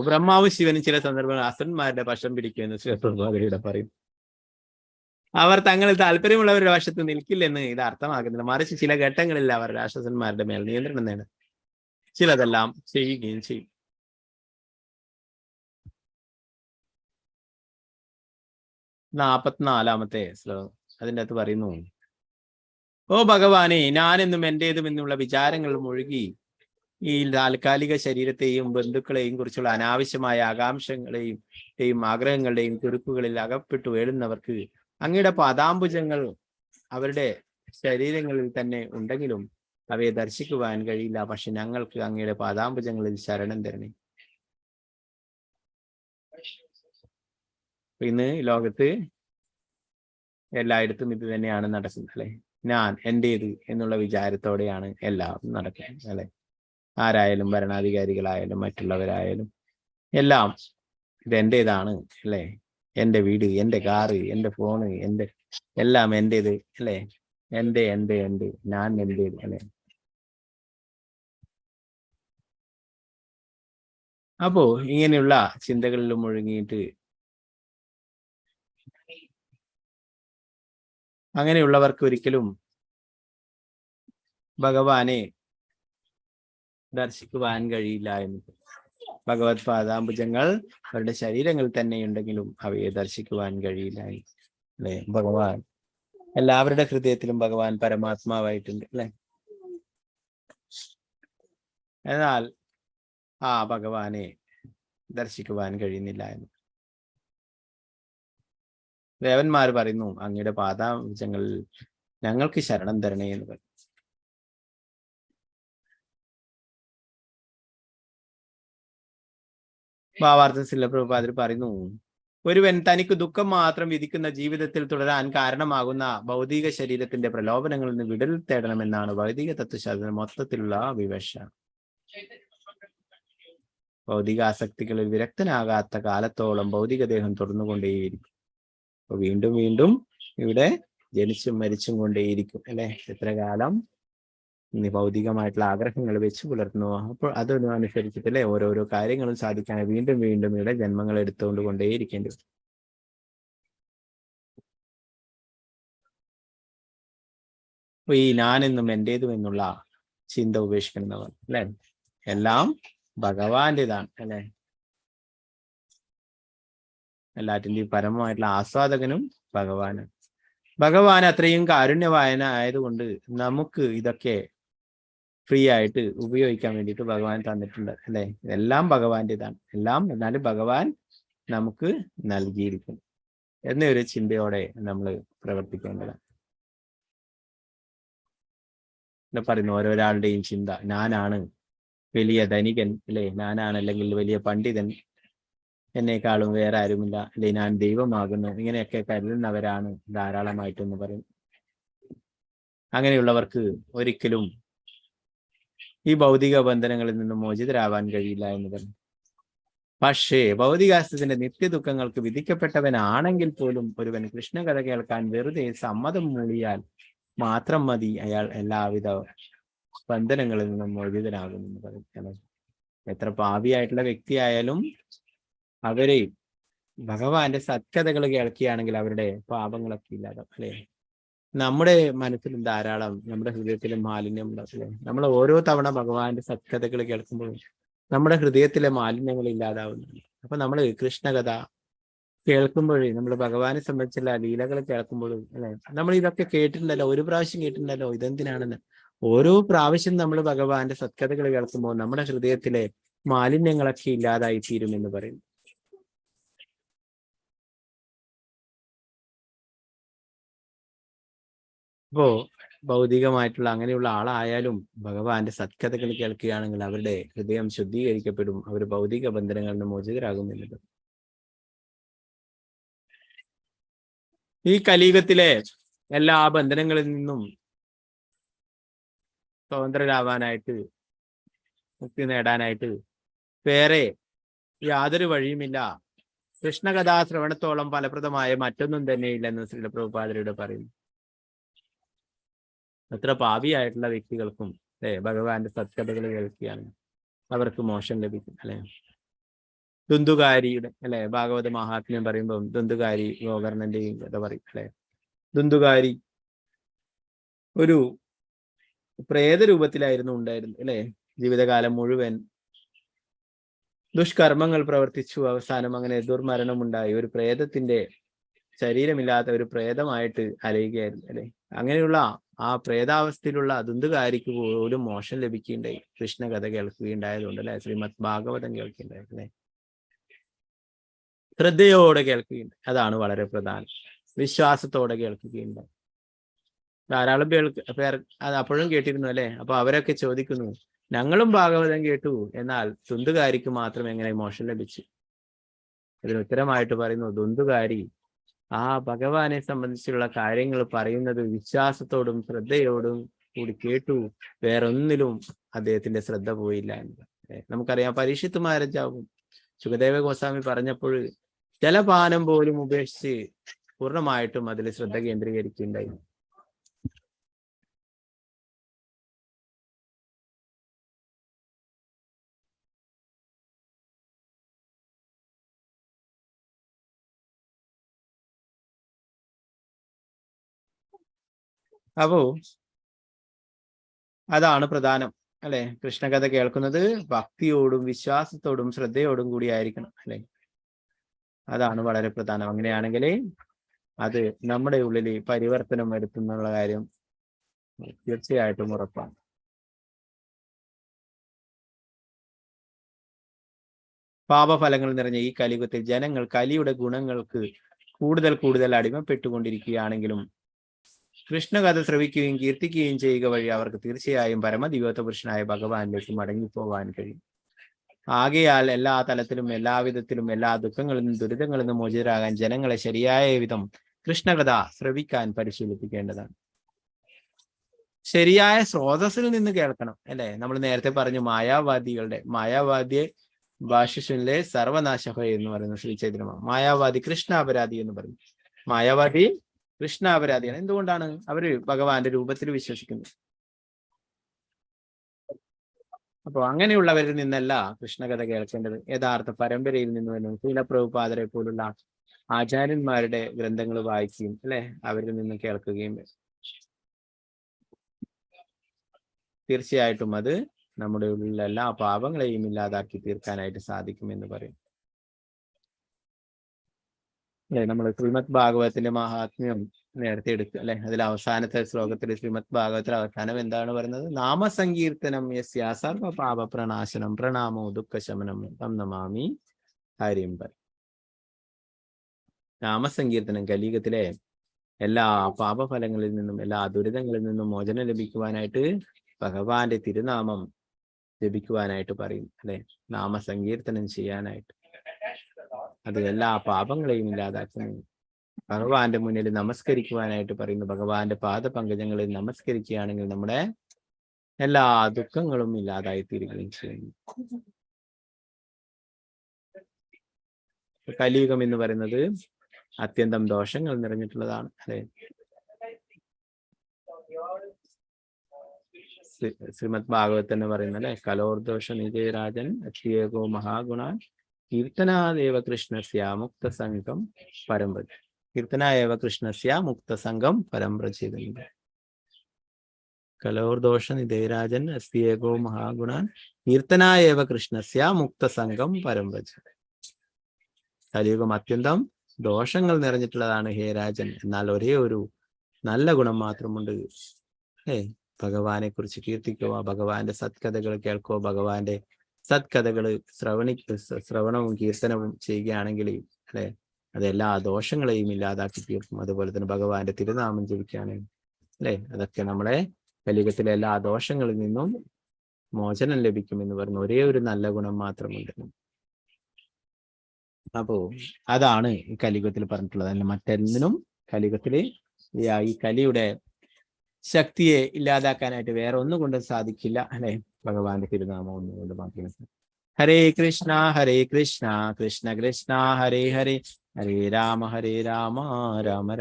ബ്രഹ്മാവും ശിവനും ചില സന്ദർഭങ്ങളിൽ അസുരന്മാരുടെ പക്ഷം പിടിക്കുമെന്ന് ശ്രീപ്രഭാകരയുടെ പറയും. അവർ തങ്ങളിൽ താല്പര്യമുള്ളവരുടെ വശത്ത് നിൽക്കില്ലെന്ന് ഇത് അർത്ഥമാക്കുന്നില്ല. മറിച്ച് ചില ഘട്ടങ്ങളിൽ അവർ രാക്ഷസന്മാരുടെ മേൽ നിയന്ത്രണം നേടും, ചിലതെല്ലാം ചെയ്യുകയും ചെയ്യും. 44-ാമത്തെ ശ്ലോകം. അതിൻ്റെ അകത്ത് പറയുന്നു, ഓ ഭഗവാനെ, ഞാനെന്നും എന്റേതും എന്നുള്ള വിചാരങ്ങൾ മുഴുകി ഈ താൽക്കാലിക ശരീരത്തെയും ബന്ധുക്കളെയും കുറിച്ചുള്ള അനാവശ്യമായ ആകാംക്ഷകളെയും ആഗ്രഹങ്ങളുടെയും കുരുക്കുകളിൽ അകപ്പെട്ടു വേടുന്നവർക്ക് അങ്ങയുടെ പാദാംബുജങ്ങൾ അവരുടെ ശരീരങ്ങളിൽ തന്നെ ഉണ്ടെങ്കിലും അവയെ ദർശിക്കുവാൻ കഴിയില്ല. പക്ഷെ ഞങ്ങൾക്ക് അങ്ങയുടെ പാദാംബുജങ്ങളിൽ ശരണം തരണേ. ഇന്ന് ലോകത്ത് എല്ലായിടത്തും ഇത് തന്നെയാണ് നടക്കുന്നത് അല്ലെ. ഞാൻ എന്റേത് എന്നുള്ള വിചാരത്തോടെയാണ് എല്ലാം നടക്കുന്നത് അല്ലെ. ആരായാലും ഭരണാധികാരികളായാലും മറ്റുള്ളവരായാലും എല്ലാം ഇതെന്റേതാണ് അല്ലെ. എൻ്റെ വീട്, എൻ്റെ കാറ്, എൻ്റെ ഫോണ്, എൻ്റെ എല്ലാം എന്റേത് അല്ലെ. എൻ്റെ ഞാൻ എന്റേത് അല്ലെ. അപ്പോ ഇങ്ങനെയുള്ള ചിന്തകളിൽ മുഴുകിയിട്ട് അങ്ങനെയുള്ളവർക്ക് ഒരിക്കലും ഭഗവാനെ ദർശിക്കുവാൻ കഴിയില്ല എന്ന്. ഭഗവത് പാദാംബുജങ്ങൾ അവരുടെ ശരീരങ്ങളിൽ തന്നെ ഉണ്ടെങ്കിലും അവയെ ദർശിക്കുവാൻ കഴിയില്ല അല്ലെ. ഭഗവാൻ എല്ലാവരുടെ ഹൃദയത്തിലും ഭഗവാൻ പരമാത്മാവായിട്ടുണ്ട് അല്ലെ. എന്നാൽ ആ ഭഗവാനെ ദർശിക്കുവാൻ കഴിയുന്നില്ല എന്ന് ദേവന്മാർ പറയുന്നു, അങ്ങയുടെ പാദാംബുജങ്ങളിൽ ഞങ്ങൾക്ക് ശരണം തരണേ എന്ന് പറയും. ഭാവാർത്ഥ പ്രഭുപാദർ പറയുന്നു, ഒരുവൻ തനിക്ക് ദുഃഖം മാത്രം വിധിക്കുന്ന ജീവിതത്തിൽ തുടരാൻ കാരണമാകുന്ന ഭൗതിക ശരീരത്തിന്റെ പ്രലോഭനങ്ങളിൽ നിന്ന് വിടൽ തേടണമെന്നാണ് വൈദിക തത്വശാസ്ത്രം മൊത്തത്തിലുള്ള വിവക്ഷ. ഭൗതിക ആസക്തികളിൽ വിരക്തനാകാത്ത കാലത്തോളം ഭൗതികദേഹം തുടർന്നുകൊണ്ടേയിരിക്കും. അപ്പൊ വീണ്ടും വീണ്ടും ഇവിടെ ജനിച്ചും മരിച്ചും കൊണ്ടേയിരിക്കും അല്ലെ. എത്ര കാലം ഭൗതികമായിട്ടുള്ള ആഗ്രഹങ്ങൾ വെച്ച് പുലർത്തുന്നു, അപ്പോൾ അതിനനുസരിച്ചിട്ടല്ലേ ഓരോരോ കാര്യങ്ങളും സാധിക്കാൻ വീണ്ടും വീണ്ടും ഇവിടെ ജന്മങ്ങൾ എടുത്തുകൊണ്ട് കൊണ്ടേയിരിക്കേണ്ടി വരും. അപ്പൊ ഈ ഞാനെന്നും എന്റേതും എന്നുള്ള ചിന്ത ഉപേക്ഷിക്കുന്നവർ അല്ലെ. എല്ലാം ഭഗവാന്റേതാണ് അല്ലെ. എല്ലാറ്റിന്റെയും പരമമായിട്ടുള്ള ആസ്വാദകനും ഭഗവാനാണ്. ഭഗവാൻ അത്രയും കാരുണ്യവാനായതുകൊണ്ട് നമുക്ക് ഇതൊക്കെ ഫ്രീ ആയിട്ട് ഉപയോഗിക്കാൻ വേണ്ടിയിട്ട് ഭഗവാൻ തന്നിട്ടുണ്ട് അല്ലെ. എല്ലാം ഭഗവാന്റേതാണ്. എല്ലാം എന്നാലും ഭഗവാൻ നമുക്ക് നൽകിയിരിക്കുന്നു എന്നൊരു ചിന്തയോടെ നമ്മൾ പ്രവർത്തിക്കേണ്ടതാണ്. പറയുന്നു ഓരോരാളുടെയും ചിന്ത, ഞാനാണ് വലിയ ധനികൻ അല്ലെ, ഞാനാണ് അല്ലെങ്കിൽ വലിയ പണ്ഡിതൻ, എന്നെക്കാളും വേറെ ആരുമില്ല അല്ലെ, ഞാൻ ദൈവമാകുന്നു, ഇങ്ങനെയൊക്കെ കരുതുന്നവരാണ് ധാരാളമായിട്ടെന്ന് പറയും. അങ്ങനെയുള്ളവർക്ക് ഒരിക്കലും ഈ ഭൗതിക ബന്ധനങ്ങളിൽ നിന്നും മോചിതരാവാൻ കഴിയില്ല എന്ന് പറഞ്ഞു. പക്ഷേ ഭൗതികാസ്ത്രത്തിന്റെ നിത്യദുഃഖങ്ങൾക്ക് വിധിക്കപ്പെട്ടവനാണെങ്കിൽ പോലും ഒരുവൻ കൃഷ്ണകഥ കേൾക്കാൻ വെറുതെ സമ്മതം മൂളിയാൽ മാത്രം മതി അയാൾ എല്ലാവിധ ബന്ധനങ്ങളിൽ നിന്നും മോചിതനാകുമെന്ന് പറയുന്നത്. എത്ര പാപിയായിട്ടുള്ള വ്യക്തിയായാലും അവരെ ഭഗവാന്റെ സത്യതകൾ കേൾക്കുകയാണെങ്കിൽ അവരുടെ പാപങ്ങളൊക്കെ ഇല്ലാതാവും അല്ലെ. നമ്മുടെ മനസ്സിലും ധാരാളം, നമ്മുടെ ഹൃദയത്തിലും മാലിന്യം ഉണ്ടാവും അല്ലെ. നമ്മൾ ഓരോ തവണ ഭഗവാന്റെ സത്യതകൾ കേൾക്കുമ്പോഴും നമ്മുടെ ഹൃദയത്തിലെ മാലിന്യങ്ങൾ ഇല്ലാതാവുന്നുണ്ട്. അപ്പൊ നമ്മൾ കൃഷ്ണകഥ കേൾക്കുമ്പോഴേ നമ്മൾ ഭഗവാനെ സംബന്ധിച്ചുള്ള ലീലകൾ കേൾക്കുമ്പോഴും അല്ലെ, നമ്മൾ ഇതൊക്കെ കേട്ടിട്ടുണ്ടല്ലോ, ഒരു പ്രാവശ്യം കേട്ടിട്ടുണ്ടല്ലോ, ഇതെന്തിനാണെന്ന്. ഓരോ പ്രാവശ്യം നമ്മൾ ഭഗവാന്റെ സത്യതകൾ കേൾക്കുമ്പോൾ നമ്മുടെ ഹൃദയത്തിലെ മാലിന്യങ്ങളൊക്കെ ഇല്ലാതായി തീരുമെന്ന് പറയും. ഇപ്പോ ഭൗതികമായിട്ടുള്ള അങ്ങനെയുള്ള ആളായാലും ഭഗവാന്റെ സത്കഥകൾ കേൾക്കുകയാണെങ്കിൽ അവരുടെ ഹൃദയം ശുദ്ധീകരിക്കപ്പെടും, അവർ ഭൗതിക ബന്ധനങ്ങളിൽ നിന്ന് മോചിതരാകുമെന്നത്. ഈ കലിയുഗത്തിലെ എല്ലാ ബന്ധനങ്ങളിൽ നിന്നും സ്വതന്ത്രരാവാനായിട്ട്, മുക്തി നേടാനായിട്ട് വേറെ യാതൊരു വഴിയുമില്ല. കൃഷ്ണകഥാ ശ്രവണത്തോളം ഫലപ്രദമായ മറ്റൊന്നും തന്നെ ഇല്ലെന്ന് ശ്രീല പ്രഭുപാദരുടെ പറയുന്നു. എത്ര പാപിയായിട്ടുള്ള വ്യക്തികൾക്കും അല്ലെ ഭഗവാന്റെ സത്കഥകൾ കേൾക്കുകയാണ് അവർക്ക് മോക്ഷം ലഭിക്കും അല്ലെ. ദുന്ദുകാരിയുടെ അല്ലെ ഭാഗവത മഹാത്മ്യം പറയുമ്പോൾ ദുന്ദുകാരി ഗോകർണന്റെയും കഥ പറയും അല്ലെ. ദുന്ദുകാരി ഒരു പ്രേത രൂപത്തിലായിരുന്നു ഉണ്ടായിരുന്നു അല്ലെ. ജീവിതകാലം മുഴുവൻ ദുഷ്കർമ്മങ്ങൾ പ്രവർത്തിച്ചു, അവസാനം അങ്ങനെ ദുർമരണം ഉണ്ടായി. ഒരു പ്രേതത്തിന്റെ ശരീരമില്ലാത്ത ഒരു പ്രേതമായിട്ട് അലയുകയായിരുന്നു അല്ലെ. അങ്ങനെയുള്ള ആ പ്രേതാവസ്ഥയിലുള്ള ദുന്ദുകാരിക്ക് പോലും മോക്ഷം ലഭിക്കുകയുണ്ടായി കൃഷ്ണ കഥ കേൾക്കുകയുണ്ടായതുകൊണ്ട് അല്ലെ. ശ്രീമദ് ഭാഗവതം കേൾക്കുകയുണ്ടായി അല്ലെ. ശ്രദ്ധയോടെ കേൾക്കുകയുണ്ട്, അതാണ് വളരെ പ്രധാനം. വിശ്വാസത്തോടെ കേൾക്കുകയുണ്ടായി. ധാരാളം പേർ അത് അപ്പോഴും കേട്ടിരുന്നു അല്ലെ. അപ്പൊ അവരൊക്കെ ചോദിക്കുന്നു, ഞങ്ങളും ഭാഗവതം കേട്ടു, എന്നാൽ ദുന്ദുകാരിക്ക് മാത്രം എങ്ങനെ മോക്ഷം ലഭിച്ചു? ഇതിന് ഉത്തരമായിട്ട് പറയുന്നു, ദുന്ദുകാരി ആ ഭഗവാനെ സംബന്ധിച്ചുള്ള കാര്യങ്ങൾ പറയുന്നത് വിശ്വാസത്തോടും ശ്രദ്ധയോടും കൂടി കേട്ടു, വേറൊന്നിലും അദ്ദേഹത്തിന്റെ ശ്രദ്ധ പോയില്ല എന്ന്. നമുക്കറിയാം, പരീക്ഷിത്ത് മഹാരാജാവും സുഖദേവ ഗോസ്വാമി പറഞ്ഞപ്പോൾ ജലപാനം പോലും ഉപേക്ഷിച്ച് പൂർണ്ണമായിട്ടും അതിൽ ശ്രദ്ധ കേന്ദ്രീകരിക്കുകയുണ്ടായി. അപ്പോ അതാണ് പ്രധാനം അല്ലെ. കൃഷ്ണകഥ കേൾക്കുന്നത് ഭക്തിയോടും വിശ്വാസത്തോടും ശ്രദ്ധയോടും കൂടി ആയിരിക്കണം അല്ലെ. അതാണ് വളരെ പ്രധാനം. അങ്ങനെയാണെങ്കിൽ അത് നമ്മുടെ ഉള്ളിൽ പരിവർത്തനം വരുത്തുന്നുള്ള കാര്യം തീർച്ചയായിട്ടും ഉറപ്പാണ്. പാപഫലങ്ങൾ നിറഞ്ഞ ഈ കലിയുഗത്തിൽ ജനങ്ങൾ കലിയുടെ ഗുണങ്ങൾക്ക് കൂടുതൽ അടിമപ്പെട്ടുകൊണ്ടിരിക്കുകയാണെങ്കിലും കൃഷ്ണകഥ ശ്രവിക്കുകയും കീർത്തിക്കുകയും ചെയ്യുക വഴി അവർക്ക് തീർച്ചയായും പരമദിവ്യത്വ പുരുഷനായ ഭഗവാനിലേക്ക് മടങ്ങിപ്പോവാൻ കഴിയും. ആകയാൽ എല്ലാ തലത്തിലും എല്ലാവിധത്തിലും എല്ലാ ദുഃഖങ്ങളിൽ നിന്നും ദുരിതങ്ങളിൽ നിന്നും മോചിതരാകാൻ ജനങ്ങളെ ശരിയായ വിധം കൃഷ്ണകഥ ശ്രവിക്കാൻ പരിശീലിപ്പിക്കേണ്ടതാണ്. ശരിയായ സ്രോതസ്സിൽ നിന്ന് കേൾക്കണം അല്ലെ. നമ്മൾ നേരത്തെ പറഞ്ഞു, മായാവാദിയെ ഭാഷ്യനിലെ സർവനാശഹ എന്ന് പറയുന്ന ശ്രീ ചൈതന്യ മായാവാദി കൃഷ്ണാപരാധി എന്ന് പറഞ്ഞു. മായാവാദി കൃഷ്ണാപരാധിയാണ്. എന്തുകൊണ്ടാണ്? അവര് ഭഗവാന്റെ രൂപത്തിൽ വിശ്വസിക്കുന്നത്. അപ്പൊ അങ്ങനെയുള്ളവരിൽ നിന്നല്ല കൃഷ്ണകഥ കേൾക്കേണ്ടത്, യഥാർത്ഥ പരമ്പരയിൽ നിന്ന് തന്നെ ശ്രീല പ്രഭുപാദരെ പോലുള്ള ആചാര്യന്മാരുടെ ഗ്രന്ഥങ്ങൾ വായിക്കുകയും അല്ലെ അവരിൽ നിന്ന് കേൾക്കുകയും തീർച്ചയായിട്ടും അത് നമ്മുടെ ഉള്ളിലുള്ള എല്ലാ പാപങ്ങളെയും ഇല്ലാതാക്കി തീർക്കാനായിട്ട് സാധിക്കുമെന്ന് പറയും അല്ലെ. നമ്മൾ ശ്രീമദ് ഭാഗവതത്തിന്റെ മഹാത്മ്യം നേരത്തെ എടുക്കുക അല്ലെ. അതിൽ അവസാനത്തെ ശ്ലോകത്തിൽ ശ്രീമദ് ഭാഗവതത്തിൽ അവസാനം എന്താണ് പറയുന്നത്? നാമസങ്കീർത്തനം യസ്യ സർവ പാപ പ്രണാശനം പ്രണാമോ ദുഃഖശമനം തം നമാമി ഹരിം. നാമസങ്കീർത്തനം കലിയുഗത്തിലെ എല്ലാ പാപഫലങ്ങളിൽ നിന്നും എല്ലാ ദുരിതങ്ങളിൽ നിന്നും മോചനം ലഭിക്കുവാനായിട്ട് ഭഗവാന്റെ തിരുനാമം ജപിക്കുവാനായിട്ട് പറയും അല്ലെ. നാമസങ്കീർത്തനം ചെയ്യാനായിട്ട് അത് എല്ലാ പാപങ്ങളെയും ഇല്ലാതാക്കുന്നു. ഭഗവാന്റെ മുന്നിൽ നമസ്കരിക്കുവാനായിട്ട് പറയുന്നു. ഭഗവാന്റെ പാദപങ്കജങ്ങളിൽ നമസ്കരിക്കുകയാണെങ്കിൽ നമ്മുടെ എല്ലാ ദുഃഖങ്ങളും ഇല്ലാതായി തീരുകയും ചെയ്യുന്നു. കലിയുഗം എന്ന് പറയുന്നത് അത്യന്തം ദോഷങ്ങൾ നിറഞ്ഞിട്ടുള്ളതാണ് അല്ലെ. ശ്രീമദ് ഭാഗവത് എന്ന് പറയുന്നത് അല്ലെ, കലോർദോഷ നിജയരാജൻ അക്ഷയേകോ മഹാഗുണാൻ കീർത്തനാദേവ കൃഷ്ണസ്യ മുക്ത സംഘം പരംപ്രജ. കീർത്തനായേവ കൃഷ്ണസ്യ മുക്ത സംഘം പരംപ്രചേത. കലോർദോഷ നിജയരാജൻ അസ്യേകോ മഹാഗുണാൻ കീർത്തനായേവ കൃഷ്ണസ്യ മുക്ത സംഘം പരംപ്രജ. കലിയുഗം അത്യന്തം ദോഷങ്ങൾ നിറഞ്ഞിട്ടുള്ളതാണ് ഹേ രാജൻ. എന്നാൽ ഒരേ ഒരു നല്ല ഗുണം മാത്രമുണ്ട്. ഭഗവാനെ കുറിച്ച് കീർത്തിക്കുക, ഭഗവാന്റെ സത്കഥകൾ കേൾക്കുക, ഭഗവാന്റെ സത്കഥകൾ ശ്രവണവും കീർത്തനവും ചെയ്യുകയാണെങ്കിൽ അല്ലെ അതെല്ലാ ദോഷങ്ങളെയും ഇല്ലാതാക്കി തീർക്കും. അതുപോലെ തന്നെ ഭഗവാന്റെ തിരുനാമം ജപിക്കുകയാണെങ്കിൽ അല്ലെ അതൊക്കെ നമ്മളെ കലിയുഗത്തിലെ എല്ലാ ദോഷങ്ങളിൽ നിന്നും മോചനം ലഭിക്കുമെന്ന് പറഞ്ഞ ഒരേ ഒരു നല്ല ഗുണം മാത്രമുണ്ട്. അപ്പോ അതാണ് ഈ കലിയുഗത്തിൽ പറഞ്ഞിട്ടുള്ളത്. അല്ല മറ്റൊന്നിനും കലിയുഗത്തില് ഈ കലിയുടെ ശക്തിയെ ഇല്ലാതാക്കാനായിട്ട് വേറെ ഒന്നും കൊണ്ട് സാധിക്കില്ല അല്ലെ. ഭഗവാന്റെ തിരുനാമം ഒന്നുകൊണ്ട് മാത്രമേ. ഹരേ കൃഷ്ണ കൃഷ്ണ കൃഷ്ണ ഹരേ ഹരേ ഹരേ രാമ രാമ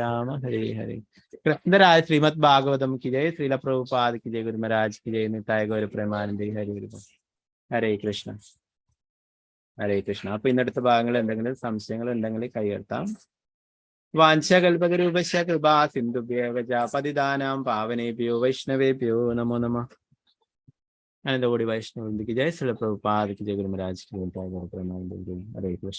രാമ ഹരേ ഹരേ. കൃഷ്ണരാജ ശ്രീമദ് ഭാഗവതം की जय, श्रील प्रभुपाद की जय, गुरु महाराज की जय, निताय गौर प्रेमानंद हरे ഹരേ കൃഷ്ണ ഹരേ കൃഷ്ണ. അപ്പൊ ഇന്നടുത്ത ഭാഗങ്ങൾ എന്തെങ്കിലും സംശയങ്ങൾ ഉണ്ടെങ്കിൽ കൈയെടുത്താം. വാഞ്ചകൽപകരൂപശ കൃപാ സിന്ധുഭ്യവ പതിദാനാം പാവനേഭ്യോ വൈഷ്ണവേഭ്യോ നമോ നമഃ. അനന്തകോടി വൈഷ്ണവ की जय, श्रील प्रभुपाद की जय, गुरु महाराज की जय, निताय गौर प्रेमानंद हरे कृष्ण.